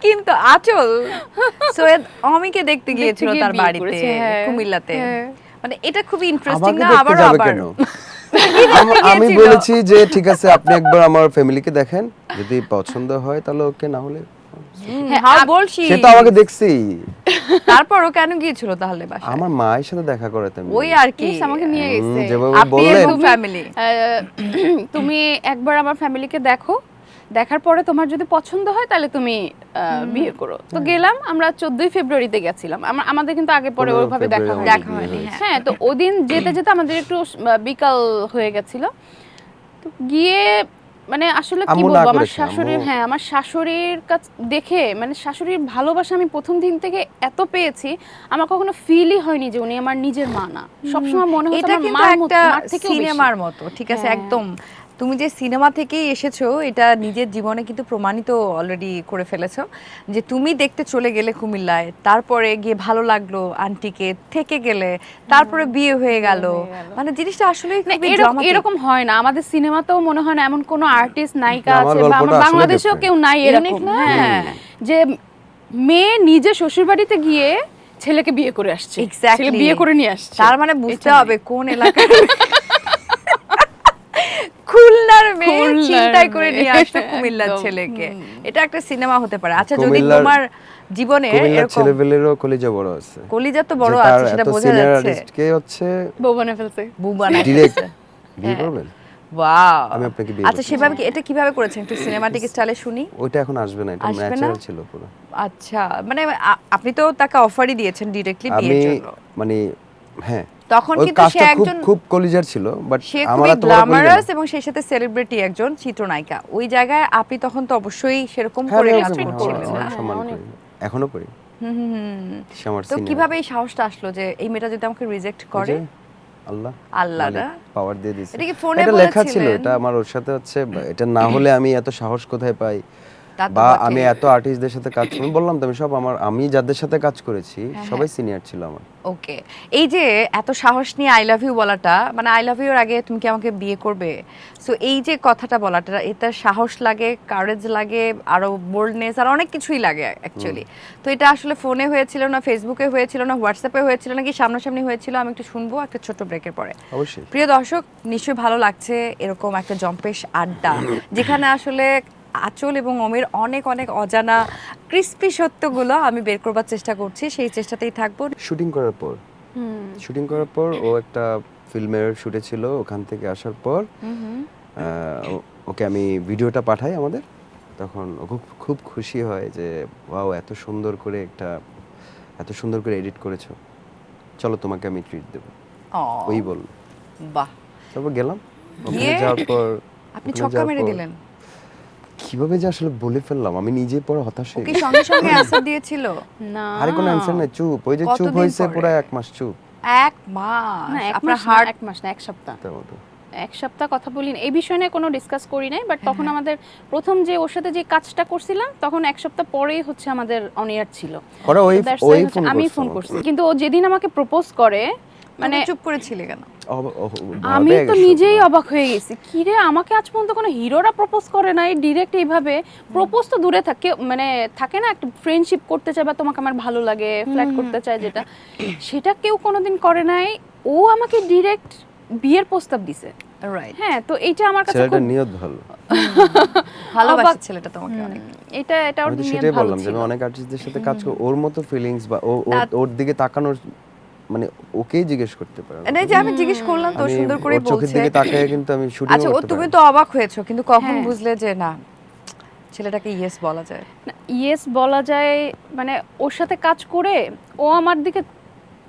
কিন্তু আচল সৈয়দ অমিকে দেখতে গিয়েছিল গিয়ে তার বিয়ে বাড়িতে করেছে, হ্যাঁ, কুমিল্লাতে। হ্যাঁ। মানে এটা খুবই ইন্টারেস্টিং আমাকে না? দেখতে আবার যাবে আবার কেন? আমি গিয়েছিল। বলেছি যে ঠিক আছে আপনি একবার আমার ফ্যামিলিকে দেখেন, যদি পছন্দ হয় তাহলে ওকে, না হলে হ্যাঁ, হাউ বলছি সে তো আমাকে দেখছি। তারপরও কেন গিয়েছিল তাহলে বাসায়? আমার মায়ের সাথে দেখা করে তেমনি। ওই আর কি Yes, আমাকে নিয়ে গেছে। যেভাবে আপনি বললেন এবং ফ্যামিলি। তুমি একবার আমার ফ্যামিলিকে দেখো, দেখার পরে তোমার যদি পছন্দ হয় তাহলে তুমি বিয়ে করো। তো গেলাম, আমরা 14ই ফেব্রুয়ারিতে গেছিলাম। আমাদের কিন্তু আগে পরে 15 ওইভাবে দেখা ফেব্রুয়ারি হয়নি। দেখা হয়নি, হ্যাঁ। হ্যাঁ, তো ওদিন যেতে যেতে আমাদের একটু বিকাল হয়ে গেছিল। তো গিয়ে মানে আসলে কি আম্মু না বলবো, আমার করেছে, শাশুড়ির, আম্মু- হ্যাঁ আমার শাশুড়ির কাছ দেখে, মানে শাশুড়ির ভালোবাসা আমি প্রথম দিন থেকে এত পেয়েছি, আমার কখনো ফিলই হয়নি যে উনি আমার নিজের মা না। সবসময় মনে হতো এটা আমার কিন্তু মার মতো, একটা মার থেকেও বেশি। সিনেমার মতো, ঠিক আছে হ্যাঁ। একদম। তুমি যে সিনেমা থেকেই এসেছো, এটা নিজের জীবনে কিন্তু প্রমাণিত অলরেডি করে ফেলেছো, যে তুমি দেখতে চলে গেলে কুমিল্লায়, তারপরে গিয়ে ভালো লাগলো আন্টিকে, থেকে গেলে, তারপরে বিয়ে হয়ে গেল। মানে জিনিসটা আসলে না, খুবই এরকম dramatic। এরকম হয় না আমাদের সিনেমাতেও, মনে হয় না এমন কোনো আর্টিস্ট নায়িকা না, আমার আছে বা গল্পটা আমার আসলে বাংলাদেশেও different। কেউ নাই Unique এরকম। না? হ্যাঁ, যে মেয়ে নিজে শ্বশুর বাড়িতে গিয়ে ছেলেকে বিয়ে করে আসছে, Exactly. ছেলে বিয়ে করে নিয়ে আসছে। তার মানে বুঝতে এটা হবে কোন এলাকার খুলনার মেয়ে খুলনার চিন্তাই করে মেয়ে। নিয়ে আসছে কুমিল্লার একদম। ছেলেকে। এটা একটা সিনেমা হতে পারে। আচ্ছা যদি কুমিল্লার- তোমার জীবনে কুমিল্লার এরকম ছেলেবেলেরও কলিজা বড় আছে, কলিজা তো বড় যে তার আছে সেটা এত বোঝা senior যাচ্ছে। artist কে হচ্ছে বউ বানায় ফেলছে। বুবা ডিরেক্ট নাইছে। বিয়ে করবেন। ওয়াও। আমি আপনাকে বিয়ে আচ্ছা করতে সেভাবে কি এটা কিভাবে করেছেন একটু সিনেমাটিক স্টাইলে শুনি। ওইটা এখন আসবে না, এটা আসবে না? ন্যাচারাল ছিল পুরো। আচ্ছা মানে আপনি তো তাকে অফারই দিয়েছেন ডিরেক্টলি আমি বিয়ের জন্য। মানে হ্যাঁ তখন ওই কিন্তু সে কাজটা খুব একজন খুব কলিজার ছিল, বাট সে আমার খুবই এত বড় কলিজা না। গ্ল্যামারাস এবং সেই সাথে সেলিব্রিটি একজন চিত্রনায়িকা। ওই জায়গায় আপনি তখন তো অবশ্যই সেরকম হ্যাঁ, করে আমি কাজ ওকে করছিলেন অনেক না? সম্মান অনেক। করি, এখনো করি। সে আমার তো senior। কিভাবে এই সাহসটা আসলো যে এই মেয়েটা যদি আমাকে রিজেক্ট ওই করে? যে আল্লাহ আল্লাহ না? পাওয়ার দিয়ে দিয়েছে। এটা কি ফোনে এটা লেখা ছিল, বলেছিলেন? এটা আমার ওর সাথে হচ্ছে, এটা না হলে আমি এত সাহস কোথায় পাই, তা তো বা বটেই। আমি এত আর্টিস্টদের সাথে কাজ করি, বললাম তো আমি সব আমি যাদের সাথে কাজ করেছি সবাই সিনিয়র ছিল আমার। ওকে এই যে এত সাহস নিয়ে আই লাভ ইউ বলাটা মানে আই লাভ ইউর আগে তুমি কি আমাকে বিয়ে করবে, সো এই যে কথাটা বলাটা এটা সাহস লাগে, কারেজ লাগে, আরো বোল্ডনেস আর অনেক কিছুই লাগে অ্যাকচুয়ালি। তো এটা আসলে ফোনে হয়েছিল না, ফেসবুকে হয়েছিল না, হোয়াটসঅ্যাপে হয়েছিল নাকি সামনাসামনি হয়েছিল, আমি একটু শুনবো একটা ছোট ব্রেকের পরে। অবশ্যই প্রিয় দর্শক নিশ্চয়ই ভালো লাগছে এরকম একটা জম্পেশ আড্ডা যেখানে আসলে আঁচল এবং অমির অনেক অনেক অজানা ক্রিস্পি সত্যগুলো আমি বের করবার চেষ্টা করছি, সেই চেষ্টাতেই থাকবো। শুটিং করার পর ও একটা ফিল্মের শুটে ছিল, ওখান থেকে আসার পর ওকে আমি ভিডিওটা পাঠাই আমাদের, তখন ও খুব খুব খুশি হয় যে ওয়াও এত সুন্দর করে এডিট করেছো, চলো তোমাকে আমি ট্রিট দেবো, ওই বলল। বাহ, তারপর গেলাম, ওখানে গিয়ে যাওয়ার পর আপনি ওখানে ছক্কা যাওয়ার মেরে পর দিলেন। কিভাবে যে আসলে বলে ফেললাম আমি নিজেই পরে হতাশ হয়ে কি গেছি। সঙ্গে সঙ্গে অ্যানসার দিয়েছিল? না আরে কোনো অ্যানসার নাই, চুপ, ওই যে চুপ কতদিন হয়েছে পরে? পুরো 1 মাস চুপ এক মাস? না, এক আপনার মাস না, হার্ট 1 মাস না, 1 সপ্তাহ। তার মতো। 1 সপ্তাহ কথা বলি না, এই বিষয় নিয়ে কোনো ডিসকাস করি নাই, বাট তখন আমাদের প্রথম যে ওর সাথে যে কাজটা করছিলাম তখন 1 সপ্তাহ পরেই হচ্ছে আমাদের অন এয়ার ছিল। ওরা So that's why ওই হচ্ছে ফোন আমি করছে ফোন আমাকে। করছি, কিন্তু ও যেদিন আমাকে প্রপোজ করে মানে মানে চুপ করেছিলে কেন? আমি ভাবে তো গেছে নিজেই পুরো। অবাক হয়ে গেছি, কি রে আমাকে আজ পর্যন্ত কোনো হিরোরা প্রপোজ করে নাই ডিরেক্ট এইভাবে। প্রপোজ তো দূরে থাকে, মানে থাকে না একটা ফ্রেন্ডশিপ করতে চায় বা তোমাকে আমার ভালো লাগে ফ্ল্যাট করতে চায় যেটা, সেটা কেউ কোনোদিন করে নাই। ও আমাকে ডিরেক্ট বিয়ের প্রস্তাব দিছে। রাইট, হ্যাঁ, তো এইটা আমার কাছে ছেলেটার খুব নিয়ত ভালো। ভালোবাসে অবাক- ছেলেটা তোমাকে অনেক। এটা ওর আমি তো নিয়ত সেটাই ভালো বললাম যে ছিল। আমি অনেক আর্টিস্টদের সাথে কাজ করি, ওর মতো ফিলিংস বা তা- ওর দিকে তাকানোর মানে ওকেই জিজ্ঞেস করতে পারে। এই যে আমি জিজ্ঞেস করলাম তো আমি সুন্দর করে ওর চোখের বলছে। দিকে তাকায় কিন্তু আমি শুটিং আচ্ছা ও করতে তুমি পারি। তো অবাক হয়েছো, কিন্তু কখন হ্যাঁ। বুঝলে যে না ছেলেটাকে ইয়েস বলা যায়? ইয়েস বলা যায়, মানে ওর সাথে কাজ করে ও আমার দিকে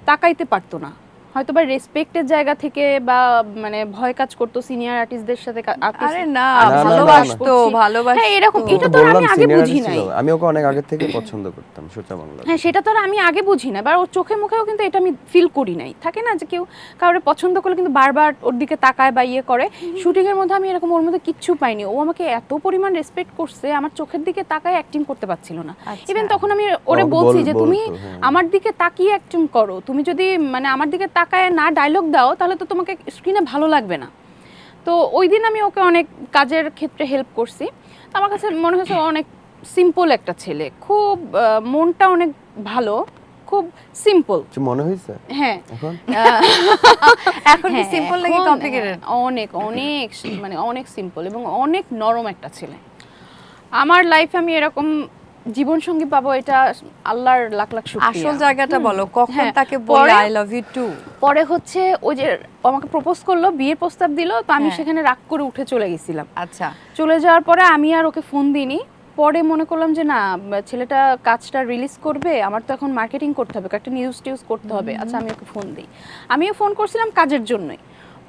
তাকাইতে পারতো না, হয়তো বা রেসপেক্টের জায়গা থেকে বা মানে ভয় কাজ করতো সিনিয়র আর্টিস্টদের সাথে আরে না, না, ভালোবাসতো ভালোবাসতো। হ্যাঁ এরকম, এটা তো বললাম আমি আগে senior বুঝি artist নাই। ছিল। আমি ওকে অনেক আগে থেকে পছন্দ করতাম সোচা বাংলা। হ্যাঁ সেটা তো আর আমি আগে বুঝি না, বা ওর চোখে মুখেও কিন্তু এটা আমি ফিল করি নাই। থাকে না যে কেউ কাউরে পছন্দ করলে কিন্তু বারবার ওর দিকে তাকায় বা ইয়ে করে, শুটিং এর মধ্যে আমি এরকম ওর মধ্যে কিচ্ছু পাইনি। ও আমাকে এত পরিমাণ রেসপেক্ট করছে, আমার চোখের দিকে তাকায় অ্যাক্টিং করতে পারছিল না। আচ্ছা। ইভেন তখন আমি ওরে আমাকে বলছি যে বলতো, তুমি হ্যাঁ। আমার দিকে তাকিয়ে অ্যাক্টিং করো, তুমি যদি মানে আমার দিকে তাকায় না ডায়লগ দাও তাহলে তো তোমাকে স্ক্রিনে ভালো লাগবে না। তো ওই দিন আমি ওকে অনেক কাজের ক্ষেত্রে হেল্প করছি। তো আমার কাছে মনে হয়েছে ও অনেক সিম্পল একটা ছেলে, খুব মনটা অনেক ভালো, খুব সিম্পল। কিছু মনে হয়েছে হ্যাঁ এখন? এখন কি সিম্পল নাকি এখন কমপ্লিকেটেড? অনেক অনেক মানে অনেক সিম্পল এবং অনেক নরম একটা ছেলে। আমার লাইফে আমি এরকম জীবন সঙ্গী পাবো এটা আল্লাহর লাখ লাখ শুকরিয়া। আসল জায়গাটা বলো, কখন হ্যাঁ, তাকে বলে পরে- আই লাভ ইউ টু? পরে হচ্ছে ওই যে ও আমাকে প্রপোজ করলো, বিয়ের প্রস্তাব দিল, তো আমি হ্যাঁ। সেখানে রাগ করে উঠে চলে গেছিলাম। আচ্ছা চলে যাওয়ার পরে আমি আর ওকে ফোন দিইনি। পরে মনে করলাম যে না, ছেলেটা কাজটা রিলিজ করবে, আমার তো এখন মার্কেটিং করতে হবে, একটা নিউজ টিউজ করতে হবে। আচ্ছা আমি ওকে ফোন দিই। আমিও ফোন করছিলাম কাজের জন্যই।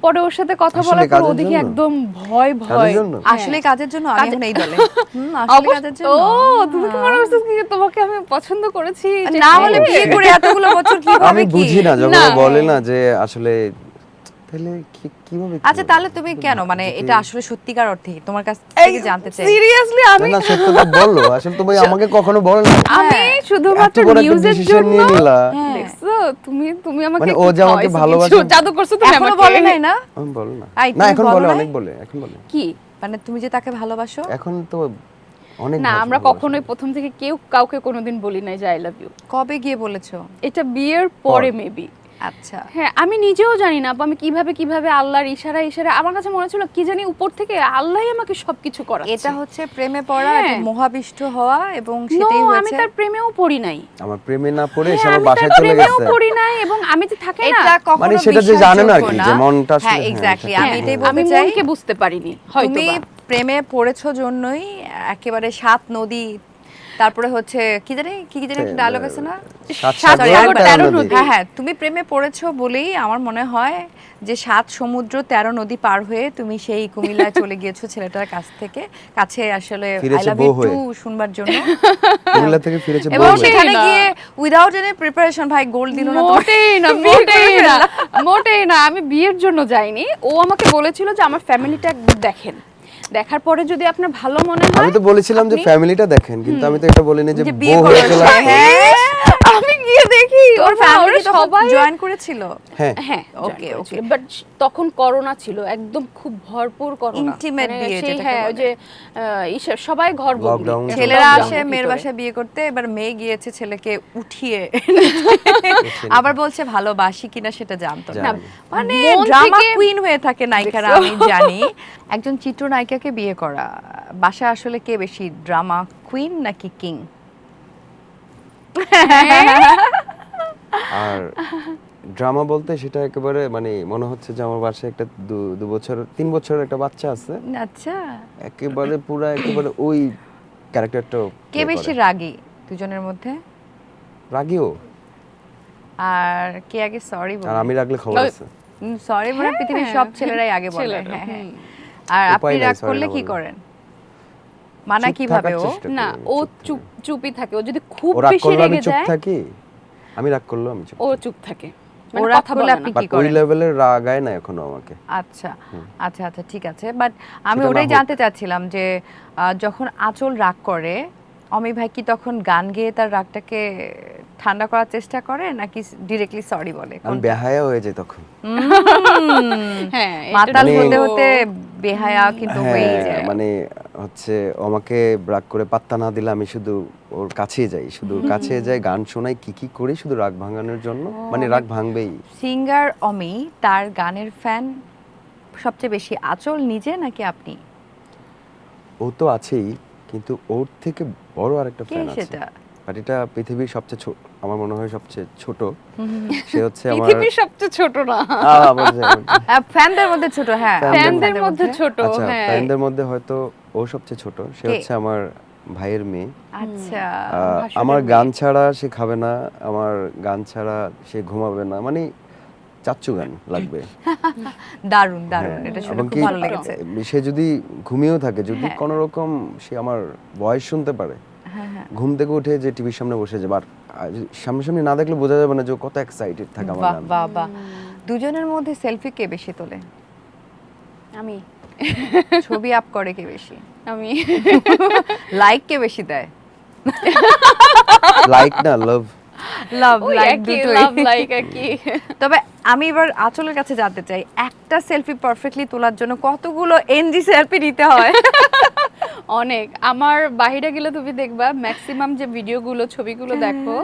পরে ওর সাথে কথা আসলে বলার পর কাজের ওদিকে জন্য? একদম ভয় কাজের ভয়। জন্য? আসলে কাজের জন্য আমি কাজে- এখন এই দলে। আসলে কাজের জন্য। ও তুমি কি মনে করছো কি তোমাকে আমি পছন্দ করেছি? যে না হ্যাঁ, হলে বিয়ে করে এতগুলো বছর কিভাবে আমি কি? বুঝি না যখন না। ও বলে না যে আসলে তাহলে কিভাবে কি আচ্ছা হবে? তাহলে তুমি কেন মানে যদি- এটা আসলে সত্যিকার অর্থে তোমার কাছ থেকে জানতে চাই। সিরিয়াসলি না আমি না সত্য তো বলো, আসলে তুমি আমাকে কখনো বলো না আমি শুধুমাত্র এত বড় একটা নিউজের ডিসিশন জন্য নিয়ে নিলা। হ্যাঁ। দেখছো তুমি আমাকে মানে একটু ও যে আমাকে খাওয়াইছো ভালোবাসে- কিছু, জাদু করছো তুমি এখনো আমাকে। বলে নাই না? আমি বলো না। এই, না তুমি এখন বলো বলে, নাই? অনেক বলে, এখন বলে। কি মানে তুমি যে তাকে ভালোবাসো? এখন তো অনেক না আমরা ভালোবাসি। কখনোই প্রথম থেকে কেউ কাউকে কোনোদিন বলি নাই যে আই লাভ ইউ। কবে গিয়ে বলেছো? এটা বিয়ের পরে মেবি। আচ্ছা, হ্যাঁ আমি নিজেও জানি না আপু, আমি কিভাবে আল্লাহর ইশারা আমার কাছে মনে ছিল কি জানি উপর থেকে আল্লাহই আমাকে সবকিছু করাচ্ছে। এটা হচ্ছে প্রেমে পড়া, হ্যাঁ। এটা মোহাবিষ্ট হওয়া, এবং No, সেটাই আমি হয়েছে। তার প্রেমেও পড়ি নাই। আমার প্রেমে না পড়ে হ্যাঁ, সে আমার আমি তার বাসায় চলে প্রেমেও গেছে। পড়ি নাই এবং আমি যে থাকে না এটা কখনো মানে সেটা যে জানে না আর কি, বিশ্বাসযোগ্য যে মনটা আসলে- হ্যাঁ হ্যাঁ, এক্স্যাক্টলি, সেটা- আমি এটাই আমি বলতে চাই। মনকে বুঝতে পারিনি হয়তো তুমি প্রেমে পড়েছো জন্যই একেবারে 7 নদী, তারপরে হচ্ছে কি জানি একটা ডায়লগ আছে না, সাত সাত সাগর সাগর, 13 13 নদী। নদী। হ্যাঁ তুমি প্রেমে পড়েছো বলেই আমার মনে হয় যে 7 সমুদ্র 13 নদী পার হয়ে তুমি সেই কুমিল্লায় চলে গিয়েছো ছেলেটার কাছে আসলে আই ফিরেছে লাভ বউ ইউ হয়ে। টু শুনবার জন্য। কুমিল্লা থেকে ফিরেছে এবং বউ হয়ে। সেখানে না। গিয়ে উইদাউট এনি প্রিপারেশন ভাই গোল দিল না তোমার। মোটেই না আমি বিয়ের জন্য যাইনি। ও আমাকে বলেছিল যে আমার ফ্যামিলিটা একবার দেখেন, দেখার পরে যদি আপনার ভালো মনে হয়। আমি তো বলেছিলাম যে আপনি- ফ্যামিলিটা দেখেন, কিন্তু আমি তো এটা বলিনি যে যে বিয়ে বউ হয়ে করেছে, চলে আসবে। হ্যাঁ। আমি গিয়ে দেখি তোর ওর ফ্যামিলি ফ্যামিলি সবাই জয়েন করেছিল? হ্যাঁ হ্যাঁ Okay, okay. বাট তখন করোনা ছিল, একদম খুব ভরপুর করোনা। Intimate বিয়ে সেই যেটাকে হ্যাঁ বলে। ওই যে সবাই ঘর বন্দি। Lockdown এখন ছেলেরা lockdown আসে এর মেয়ের ভিতরে। বাসায় বিয়ে করতে, এবার মেয়ে গিয়েছে ছেলেকে উঠিয়ে আবার বলছে ভালোবাসি কিনা সেটা জানতো না। জানি। মানে মন ড্রামা থেকে- কুইন হয়ে থাকে নায়িকারা, দেখছো? আমি জানি। একজন চিত্রনায়িকাকে বিয়ে করা, বাসা আসলে কে বেশি ড্রামা কুইন নাকি কিং? আর ড্রামা বলতে সেটা একেবারে মানে মনে হচ্ছে যে আমার বাসায় একটা 3 বছরের একটা বাচ্চা আছে, আচ্ছা, একেবারে ওই ক্যারেক্টারটা কে বেশি রাগী দুজনের মধ্যে? রাগিও, আর কে আগে সরি আর বলে? আমি রাগলে খবর আছে। সরি মানে পৃথিবীর সব ছেলেরাই আগে বলে। ছেলেরা, হ্যাঁ, হ্যাঁ। হুম। আর উপায় আপনি নাই, রাগ sorry করলে না কি বললে। করেন? মানা চুপ কিভাবে থাকার ও? চেষ্টা না করি, ও চুপ থাকি। চুপই থাকে। ও যদি খুব ও রাগ বেশি করলে আমি রেগে চুপ যায় থাকি, আমি রাগ করলেও আমি চুপ ও থাকি। চুপ থাকে, ও মানে রাগ কথা করলে বলে আপনি না। বাট কি ওই করেন? লেভেলের রাগায় না এখনো আমাকে। আচ্ছা আচ্ছা আচ্ছা ঠিক আছে, বাট আমি সেটা না ওটাই হোক। জানতে চাচ্ছিলাম যে যখন আঁচল রাগ করে, অমি ভাই কি তখন গান গেয়ে তার রাগটাকে ঠান্ডা করার চেষ্টা করে নাকি ডিরেক্টলি সরি বলে? আমি বেহায়া হয়ে যাই তখন। হ্যাঁ এটা মাতাল মানে- হতে হতে বেহায়া কিন্তু হয়েই হ্যাঁ, যায়। মানে হচ্ছে ও আমাকে রাগ করে পাত্তা না দিলে আমি শুধু ওর কাছেই যাই, শুধু ওর কাছে যাই, গান শোনাই, কি করি শুধু রাগ ভাঙানোর জন্য, মানে রাগ ভাঙবেই। সিঙ্গার অমি, তার গানের ফ্যান সবচেয়ে বেশি আঁচল নিজে নাকি আপনি? ও তো আছেই, কিন্তু ওর থেকে বড় আরেকটা কে ফ্যান আছে, সেটা? বাট এটা পৃথিবীর সবচেয়ে আমার মনে হয় সবচেয়ে ছোট। সে হচ্ছে আমার পৃথিবীর সবচেয়ে ছোট না, ফ্যানদের মধ্যে ছোট, হ্যাঁ ফ্যানদের মধ্যে ছোট। আচ্ছা, হ্যাঁ ফ্যানদের মধ্যে হয়তো ও সবচেয়ে ছোট। সে কে? হচ্ছে আমার ভাইয়ের মেয়ে। আচ্ছা, ভাসুরের আমার মেয়ে। গান ছাড়া সে খাবে না, আমার গান ছাড়া সে ঘুমাবে না, মানে চাচ্চু গান লাগবে। দারুণ দারুণ, হ্যাঁ, এটা শুনে এবং খুব কি ভালো লেগেছে। সে যদি ঘুমিয়েও থাকে, যদি হ্যাঁ। কোনো রকম সে আমার ভয়েস শুনতে পারে, হ্যাঁ হ্যাঁ, ঘুম থেকে উঠে যে টিভির সামনে বসে যাবে, আর সামনাসামনি না দেখলে বোঝা যাবে না যে ও কত এক্সাইটেড থাকে আমার বাহ গান। বাহ বাহ। দুজনের মধ্যে সেলফি কে বেশি তোলে? আমি ছবি আপ করে কে বেশি? আমি লাইক কে বেশি দেয়? লাইক না, লাভ। লাভ ওই লাইক একই, দুটোই। লাভ লাইক একই। তবে আমি এবার আঁচলের কাছে জানতে চাই, একটা সেলফি পারফেক্টলি তোলার জন্য কতগুলো এনজি সেলফি নিতে হয়? অনেক। আমার বাইরে গেলে তুমি দেখবা ম্যাক্সিমাম যে ভিডিওগুলো ছবিগুলো দেখো,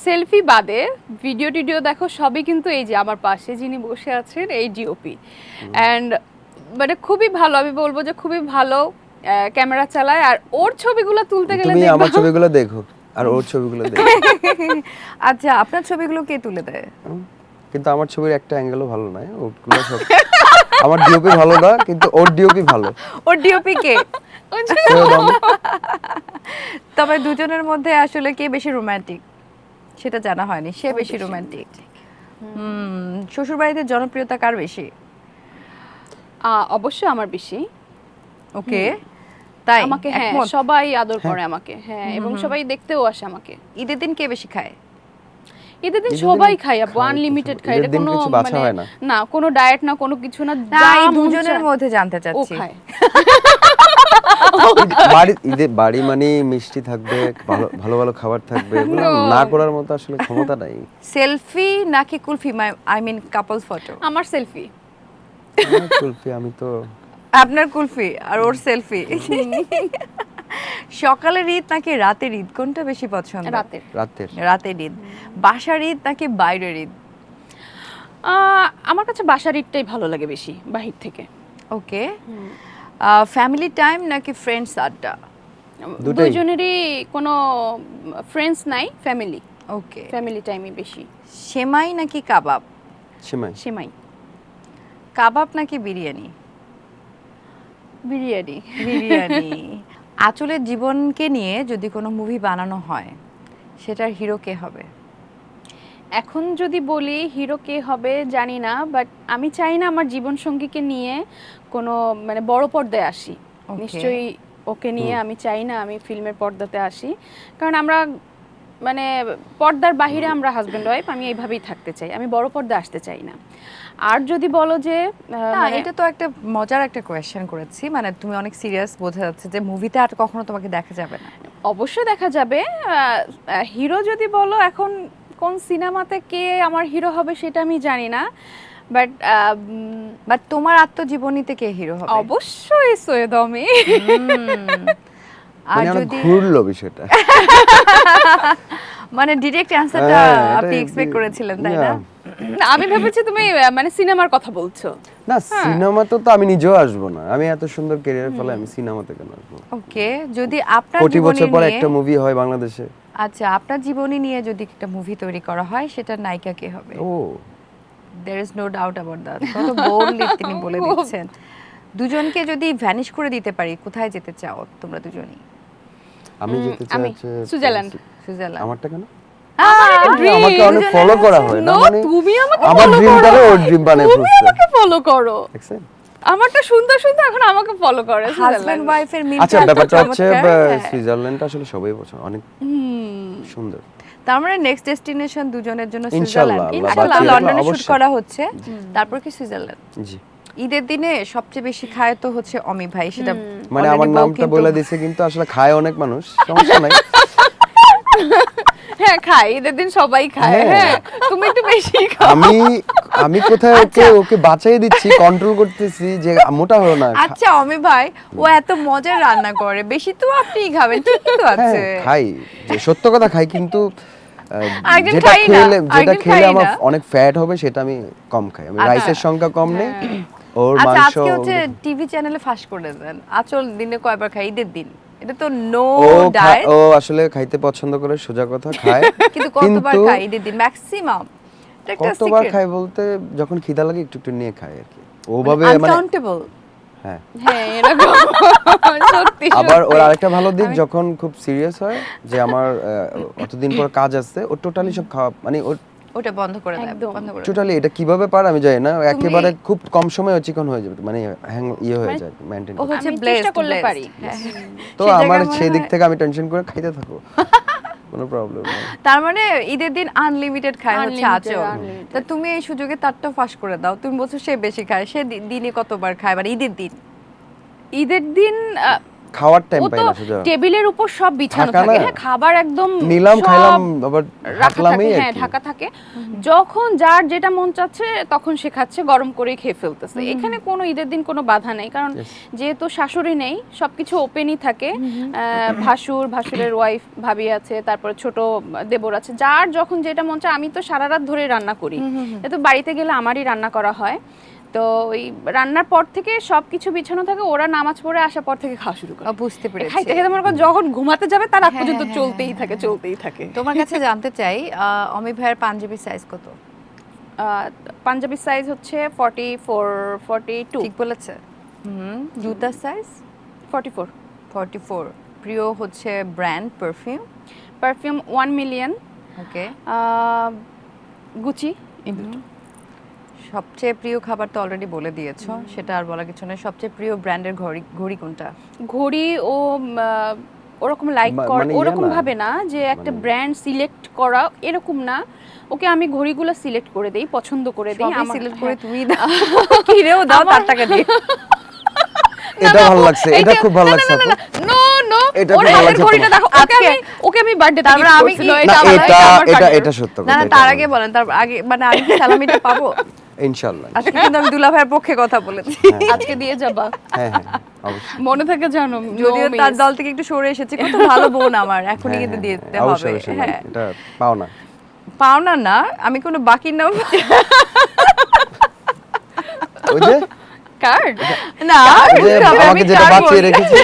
সেলফি বাদে ভিডিও টিডিও দেখো, সবই কিন্তু এই যে আমার পাশে যিনি বসে আছেন এই ডিওপি, অ্যান্ড মানে খুবই ভালো, আমি বলবো যে খুবই ভালো ক্যামেরা চালায়। আর ওর ছবিগুলো তুলতে গেলে তুমি দেখবা আমার ছবিগুলো দেখো আর ওর ছবিগুলো দেখো। আচ্ছা, আপনার ছবিগুলো কে তুলে দেয়? কিন্তু আমার ছবির একটা অ্যাঙ্গেলও ভালো নয়, ওগুলো সব আমার ডিওপি ভালো না, কিন্তু ওর ডিওপি ভালো। ওর ডিওপি কে? সেও দাম। তবে দুজনের মধ্যে আসলে কে বেশি রোমান্টিক সেটা জানা হয়নি, সে বেশি রোমান্টিক। শ্বশুর বাড়িতে জনপ্রিয়তা কার বেশি? অবশ্যই আমার বেশি। ওকে, তাই আমাকে হ্যাঁ একমত? সবাই আদর করে আমাকে, হ্যাঁ, এবং সবাই দেখতেও আসে আমাকে। ঈদের দিন কে বেশি খায়? ঈদের দিন ঈদের দিন সবাই খাই আপু, খায় তো আনলিমিটেড সবাই। খাই, ঈদের এটা দিন কোনো কিছু বাছা হয় না। না কোনো ডায়েট না কোনো কিছু না, না, যা এই মন দুজনের চায় মধ্যে জানতে ও চাচ্ছি। খায়। বাড়ি মানে মিষ্টি থাকবে, ভালো ভালো ভালো খাবার থাকবে, এগুলো No. না করার মতো আসলে ক্ষমতা নাই। সেলফি নাকি kulfi, I mean couple photo? আমার সেলফি। কুলফি, আমি তো আপনার কুলফি আর ওর সেলফি। সকালের ঈদ নাকি রাতের ঈদ কোনটা বেশি পছন্দ? রাতের। রাতের ঈদ। বাসার ঈদ নাকি বাইরের ঈদ? আমার কাছে বাসার ঈদটাই ভালো লাগে বেশি বাহির থেকে। ওকে। ফ্যামিলি টাইম নাকি ফ্রেন্ডস আড্ডা? দুটোই। দুজনেরই কোনো ফ্রেন্ডস নাই, ফ্যামিলি ওকে। ফ্যামিলি টাইমই বেশি। সেমাই নাকি কাবাব? সেমাই। সেমাই। কাবাব নাকি বিরিয়ানি? বিরিয়ানি। বিরিয়ানি। আঁচলের জীবনকে নিয়ে যদি কোনো মুভি বানানো হয় সেটার হিরো কে হবে? এখন যদি বলি হিরো কে হবে জানি না, বাট আমি চাই না আমার জীবন সঙ্গীকে নিয়ে কোনো মানে বড় পর্দায় আসি। Okay. নিশ্চয়ই ওকে নিয়ে আমি চাই না আমি ফিল্মের পর্দাতে আসি, কারণ আমরা মানে পর্দার বাহিরে আমরা হাজব্যান্ড ওয়াইফ, আমি এইভাবেই থাকতে চাই, আমি বড় পর্দায় আসতে চাই না। আর যদি বলো যে না, মানে এটা তো একটা মজার একটা কোয়েশ্চেন করেছি, মানে তুমি অনেক সিরিয়াস বোঝা যাচ্ছে যে মুভিতে আর কখনো তোমাকে দেখা যাবে না। অবশ্যই দেখা যাবে। হিরো যদি বলো এখন কোন সিনেমাতে কে আমার হিরো হবে সেটা আমি জানি না, বাট বাট তোমার আত্মজীবনীতে কে হিরো হবে? অবশ্যই সৈয়দ অমি। আর মানে অনেক যদি ঘুরলো বিষয়টা। মানে ডিরেক্ট অ্যানসারটা হ্যাঁ, আপনি এটাই- এক্সপেক্ট করেছিলেন, তাই না? না, আমি ভেবেছি তুমি মানে সিনেমার কথা বলছো। না, সিনেমাতে তো আমি নিজেও আসবো না, আমি এত সুন্দর ক্যারিয়ার ফলে আমি সিনেমাতে কেন আসবো? ওকে, যদি আপনার কোটি জীবনী বছর পর নিয়ে একটা মুভি হয় বাংলাদেশে। আচ্ছা, আপনার জীবনী নিয়ে যদি একটা মুভি তৈরি করা হয় সেটার নায়িকা কে হবে? Oh there is no doubt about that. কত বোল্ডলি তিনি বলে দিচ্ছেন। দুজনকে যদি ভ্যানিশ করে দিতে পারি, কোথায় যেতে চাও তোমরা দুজনেই? আমি যেতে চাই আমি হচ্ছে সুইজারল্যান্ড। সুইজারল্যান্ড। আমারটা কেন? dream, আমাকে অনেক ফলো করা হয় না, No, মানে তুমি আমাকে আমার follow ড্রিমটারে করো। ওর ড্রিম বানায় তুমি ফেলছে। আমাকে ফলো করো, দেখছেন? আমারটা সুন্দর সুন্দর এখন আমাকে ফলো করে হাজবেন্ড ওয়াইফের মিল। আচ্ছা, ব্যাপারটা হচ্ছে সুইজারল্যান্ডটা আসলে সবাই পছন্দ, অনেক সুন্দর। তার মানে নেক্সট ডেস্টিনেশন দুজনের জন্য ইনশাআল্লাহ, সুইজারল্যান্ড। আল্লাহ ইনশাআল্লাহ, বাঁচিয়ে রাখলে লন্ডনে শুট অবশ্যই। করা হচ্ছে, তারপর কি সুইজারল্যান্ড? জি, ঈদের দিনে সবচেয়ে বেশি খায় তো হচ্ছে অমি ভাই, সেটা মানে already আমার বউ নামটা কিন্তু- বলে দিছে, কিন্তু আসলে খায় অনেক মানুষ, সমস্যা নাই। হ্যাঁ খাই, ঈদের দিন সবাই খায়। হ্যাঁ। হ্যাঁ তুমি একটু বেশি খাও। আমি কোথায় ওকে বাঁচাই দিচ্ছি, কন্ট্রোল করতেছি যে মোটা হলো না। আচ্ছা অমি ভাই, ও এত মজার রান্না করে, বেশি তো আপনিই খাবেন, ঠিকই তো আছে। হ্যাঁ, খাই, যে সত্য কথা খাই, কিন্তু আরেকজন যেটা খাই না, খেলে আরেকজন খাই আমার না। অনেক ফ্যাট হবে সেটা আমি কম খাই, আমি আচ্ছা। রাইসের সংখ্যা কম নেই, ওর আচ্ছা, মাংস আজকে হচ্ছে টিভি চ্যানেলে ফাঁস করে দেন, আচল দিনে কয়বার খাই ঈদের দিন? এটা তো নো ও ডায়েট, ও আসলে খাইতে পছন্দ করে, সোজা কথা খায়। কিন্তু কতবার খাই ঈদের দিন ম্যাক্সিমাম? এটা একটা কতবার সিক্রেট। খাই বলতে যখন খিদা লাগে একটু একটু নিয়ে খাই আর কি, ওভাবে মানে আনকাউন্টেবল। হ্যাঁ। হ্যাঁ এরকম সত্যি আবার ওর সত্যি। আরেকটা ভালো দিক, যখন খুব সিরিয়াস হয় যে আমার অতদিন পর কাজ আছে, ও টোটালি সব খাওয়া মানে ওর ওটা বন্ধ করে দেয়, একদম। বন্ধ করে দেয়। টোটালি, এটা কিভাবে পারে আমি জানি না, ও একেবারে খুব কম সময়ে চিকন হয়ে যাবে, মানে ইয়ে হয়ে যায়, মেইনটেইন। ও হচ্ছে আমি ব্লেসড, চেষ্টা করলে পারি। তো আমার সেই দিক থেকে আমি টেনশন করে খাইতে থাকো, কোনো প্রবলেম নেই। তার মানে ঈদের দিন আনলিমিটেড খায় হচ্ছে Unlimited, আচল। unlimited। তা তুমি এই সুযোগে তারটা ফাঁস করে দাও, তুমি বলছো সে বেশি খায়, সে দিনে কতবার খায়, মানে ঈদের দিন? ঈদের দিন খাওয়ার টাইম ও পাই তো না সোজা, টেবিলের উপর সব বিছানো থাকা থাকে, না। হ্যাঁ খাবার একদম নিলাম, সব খাইলাম, আবার রাখা রাখলামই থাকে, আর হ্যাঁ কি। ঢাকা থাকে, যখন যার যেটা মন চাচ্ছে তখন সে খাচ্ছে, গরম করে খেয়ে ফেলতেছে। এখানে কোনো ঈদের দিন কোনো বাধা নেই, কারণ যেহেতু শাশুড়ি নেই, সবকিছু ওপেনই থাকে। ভাসুরের ওয়াইফ ভাবি আছে, তারপরে ছোট দেবর আছে, যার যখন যেটা মন চায়। আমি তো সারা রাত ধরে রান্না করি, তো বাড়িতে গেলে আমারই রান্না করা হয়। তো ওই রান্নার পর থেকে সবকিছু বিছানো থাকে, ওরা নামাজ পড়ে আসার পর থেকে খাওয়া শুরু করে। বুঝতে পেরেছি। খাইতে খাইতে মনে করো যখন ঘুমাতে যাবে তার আগ হ্যাঁ, পর্যন্ত হ্যাঁ, চলতেই হ্যাঁ, থাকে, হ্যাঁ। চলতেই থাকে। তোমার কাছে জানতে চাই, অমি ভাইয়ের পাঞ্জাবি সাইজ কত? পাঞ্জাবি সাইজ হচ্ছে 44 42 ঠিক বলেছে। জুতার সাইজ? 44। 44। প্রিয় হচ্ছে ব্র্যান্ড পারফিউম? পারফিউম 1 মিলিয়ন, ওকে। গুচি। সবচেয়ে প্রিয় খাবার তো অলরেডি বলে দিয়েছো, সেটা আর বলা কিছু নেই। সবচেয়ে প্রিয় ব্র্যান্ডের ঘড়ি কোনটা? ঘড়ি ও ওরকম লাইক কর, মানে ইয়ে ওরকম না। ভাবে না যে একটা ব্র্যান্ড সিলেক্ট করা, এরকম না। ওকে আমি ঘড়িগুলো সিলেক্ট করে দেই, পছন্দ করে দেই। সবই সিলেক্ট করে তুমি দাও, কিনেও দাও তার টাকা দিয়ে। এটা ভালো লাগছে, এটা খুব ভালো লাগছে আপু। নো নো, এটা ওর খুব ভালো হাতের লাগছে ঘড়িটা দেখো, ওকে আমি বার্থডে তারপরে আমি কি- না, আমার এটা card-এর। এটা সত্য না কথা, না, এটা তার ভালো। আগে বলেন, তার আগে মানে আমি কি সালামিটা পাবো? ইনশাআল্লাহ। আজকে কিন্তু আমি দুলা ভাইয়ের পক্ষে কথা বলেছি। আজকে দিয়ে যাবা। হ্যাঁ হ্যাঁ। অবশ্যই মনে থাকে জানো যদিও তার দল থেকে একটু সরে এসেছে, কত ভালো বোন আমার, এখনই কিন্তু দিতে হবে। অবশ্যই অবশ্যই হ্যাঁ, এটা পাও না পাওনা না, আমি কোনো বাকি নাও ওই যে কার্ড না, ওই যে আমি আমাকে যেটা কার বাঁচিয়ে বলছি? রেখেছে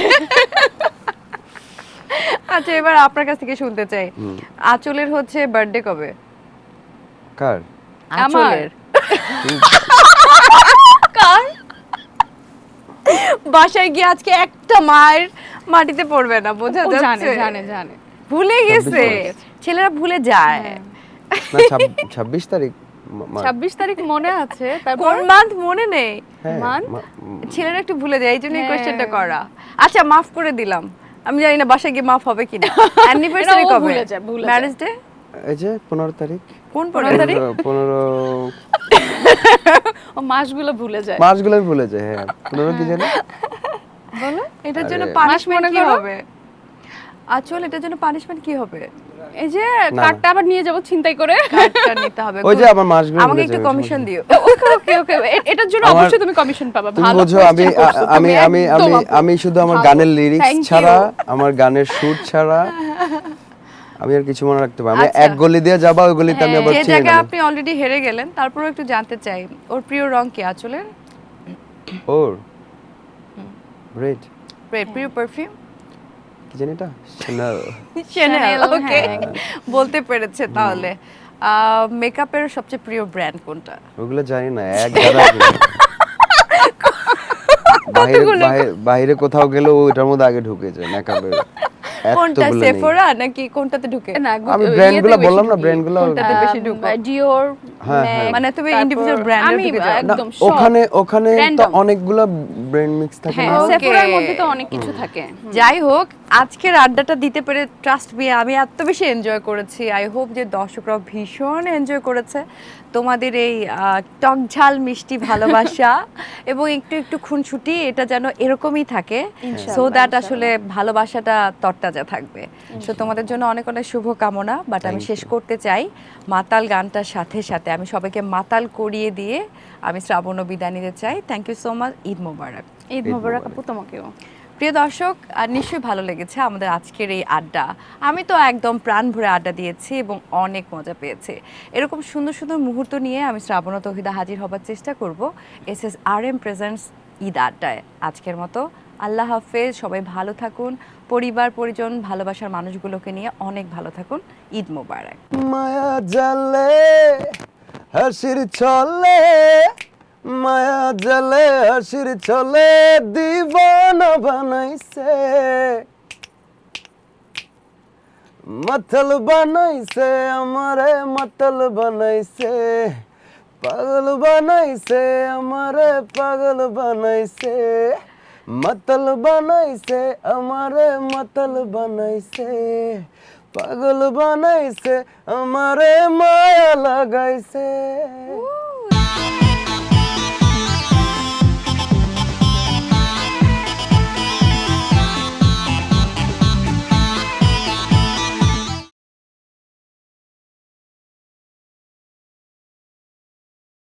আচ্ছা, এবার আপনার কাছ থেকে শুনতে চাই, আঁচলের হচ্ছে বার্থডে কবে? কার আমার। আঁচলের কার? বাসায় গিয়ে আজকে একটা মায়ের মাটিতে পড়বে না, বোঝা ও জানে যাচ্ছে। জানে জানে ভুলে গেছে, ছেলেরা ভুলে যায়। না 26 তারিখ মা- 26 তারিখ মনে আছে, তারপর কোন মান্থ মনে নেই, হ্যাঁ, month? ছেলেরা একটু ভুলে যায়, এই জন্য এই হ্যাঁ। কোয়েশ্চেনটা করা। আচ্ছা, মাফ করে দিলাম, আমি জানি না বাসায় গিয়ে মাফ হবে কিনা। অ্যানিভার্সারি এটা ও কবে? ভুলে যায়, ভুলে যায়। ম্যারেজ ডে এই যে 15 তারিখ কোন 15 তারিখ? 15 ও মাসগুলো ভুলে যায়। মাসগুলো আমি ভুলে যাই। হ্যাঁ 15 কি জানি বলো, এটার জন্য আরে, পানিশমেন্ট মনে কি করো? হবে? আচল, এটার জন্য পানিশমেন্ট কি হবে? এই যে না। কার্ডটা আবার নিয়ে যাব ছিনতাই করে। কার্ডটা নিতে হবে। ওই যে Good. আমার মাসগুলো আমাকে ভুলে একটু যাই, কমিশন দিও। ওকে ওকে ওকে, এটার জন্য আমার- অবশ্যই তুমি কমিশন পাবা। তুমি ভালো বোঝো আমি question করছো আমি তুমি, আমি একদম আমি আপু। আমি শুধু আমার ভালো। গানের লিরিক্স Thank you. ছাড়া, আমার গানের সুর ছাড়া আমি আর কিছু মনে রাখতে পারি না। আমি আচ্ছা। এক গলি দিয়ে যাবা, ওই গলিতে আমি আবার যে চিনি জায়গায় না। আপনি অলরেডি হেরে গেলেন, তারপরেও একটু জানতে চাই, ওর প্রিয় রং কি আচলের? ওর রেড প্রিয় পারফিউম? কি জানি এটা Chanel। Chanel, ওকে, হ্যাঁ। বলতে পেরেছে তাহলে। মেকআপের সবচেয়ে প্রিয় ব্র্যান্ড কোনটা? ওগুলো জানি না, এক গাদা বাইরে বাইরে কোথাও গেলে ওইটার মধ্যে আগে ঢুকে যায় মেকআপের। কোনটা, এতগুলো নেই। সেফোরা নাকি কোনটাতে ঢুকে? না, আমি ইয়েতে ব্র্যান্ডগুলো বেশি বললাম না, ঢুকি। ব্র্যান্ডগুলো কোনটাতে বেশি ঢুকো? ডিওর, হ্যাঁ, হ্যাঁ। মানে তুমি তারপর individual brand এর আমি দিকে যাও? না, একদম সব। ওখানে ওখানে তো Random। অনেকগুলো ব্র্যান্ড মিক্স থাকে হ্যাঁ, না। Okay. সেফোরার মধ্যে তো অনেক কিছু থাকে। যাই হোক, আজকের আড্ডাটা দিতে পেরে ট্রাস্ট মি আমি এত বেশি এনজয় করেছি। আই হোপ যে দর্শকরাও ভীষণ এনজয় করেছে তোমাদের এই টক ঝাল মিষ্টি ভালোবাসা এবং একটু একটু খুনসুটি, এটা যেন এরকমই থাকে, সো দ্যাট আসলে ভালোবাসাটা তরতাজা থাকবে। সো তোমাদের জন্য অনেক অনেক শুভ কামনা। বাট আমি শেষ করতে চাই মাতাল গানটার সাথে সাথে, আমি সবাইকে মাতাল করিয়ে দিয়ে আমি শ্রাবণ বিদায় নিতে চাই। Thank you so much. Eid Mubarak. Eid Mubarak আপু তোমাকেও। প্রিয় দর্শক, আর নিশ্চয়ই ভালো লেগেছে আমাদের আজকের এই আড্ডা। আমি তো একদম প্রাণ ভরে আড্ডা দিয়েছি এবং অনেক মজা পেয়েছি। এরকম সুন্দর সুন্দর মুহূর্ত নিয়ে আমি শ্রাবণ ও তৌহিদা হাজির হবার চেষ্টা করব SSRM প্রেজেন্টস ঈদ আড্ডায়। আজকের মতো আল্লাহ হাফেজ, সবাই ভালো থাকুন, পরিবার পরিজন ভালোবাসার মানুষগুলোকে নিয়ে অনেক ভালো থাকুন। ঈদ মোবারক। মায়া জালে হাসির ছলে, মায়া জালে হাসির ছলে দিবানা বানাইছে, মাতাল বানাইছে আমারে, মাতাল বানাইছে, পাগল বানাইছে আমারে, পাগল বানাইছে, মাতাল বানাইছে আমারে, মাতাল বানাইছে, পাগল বানাইছে আমারে, মায়া লাগাইছে।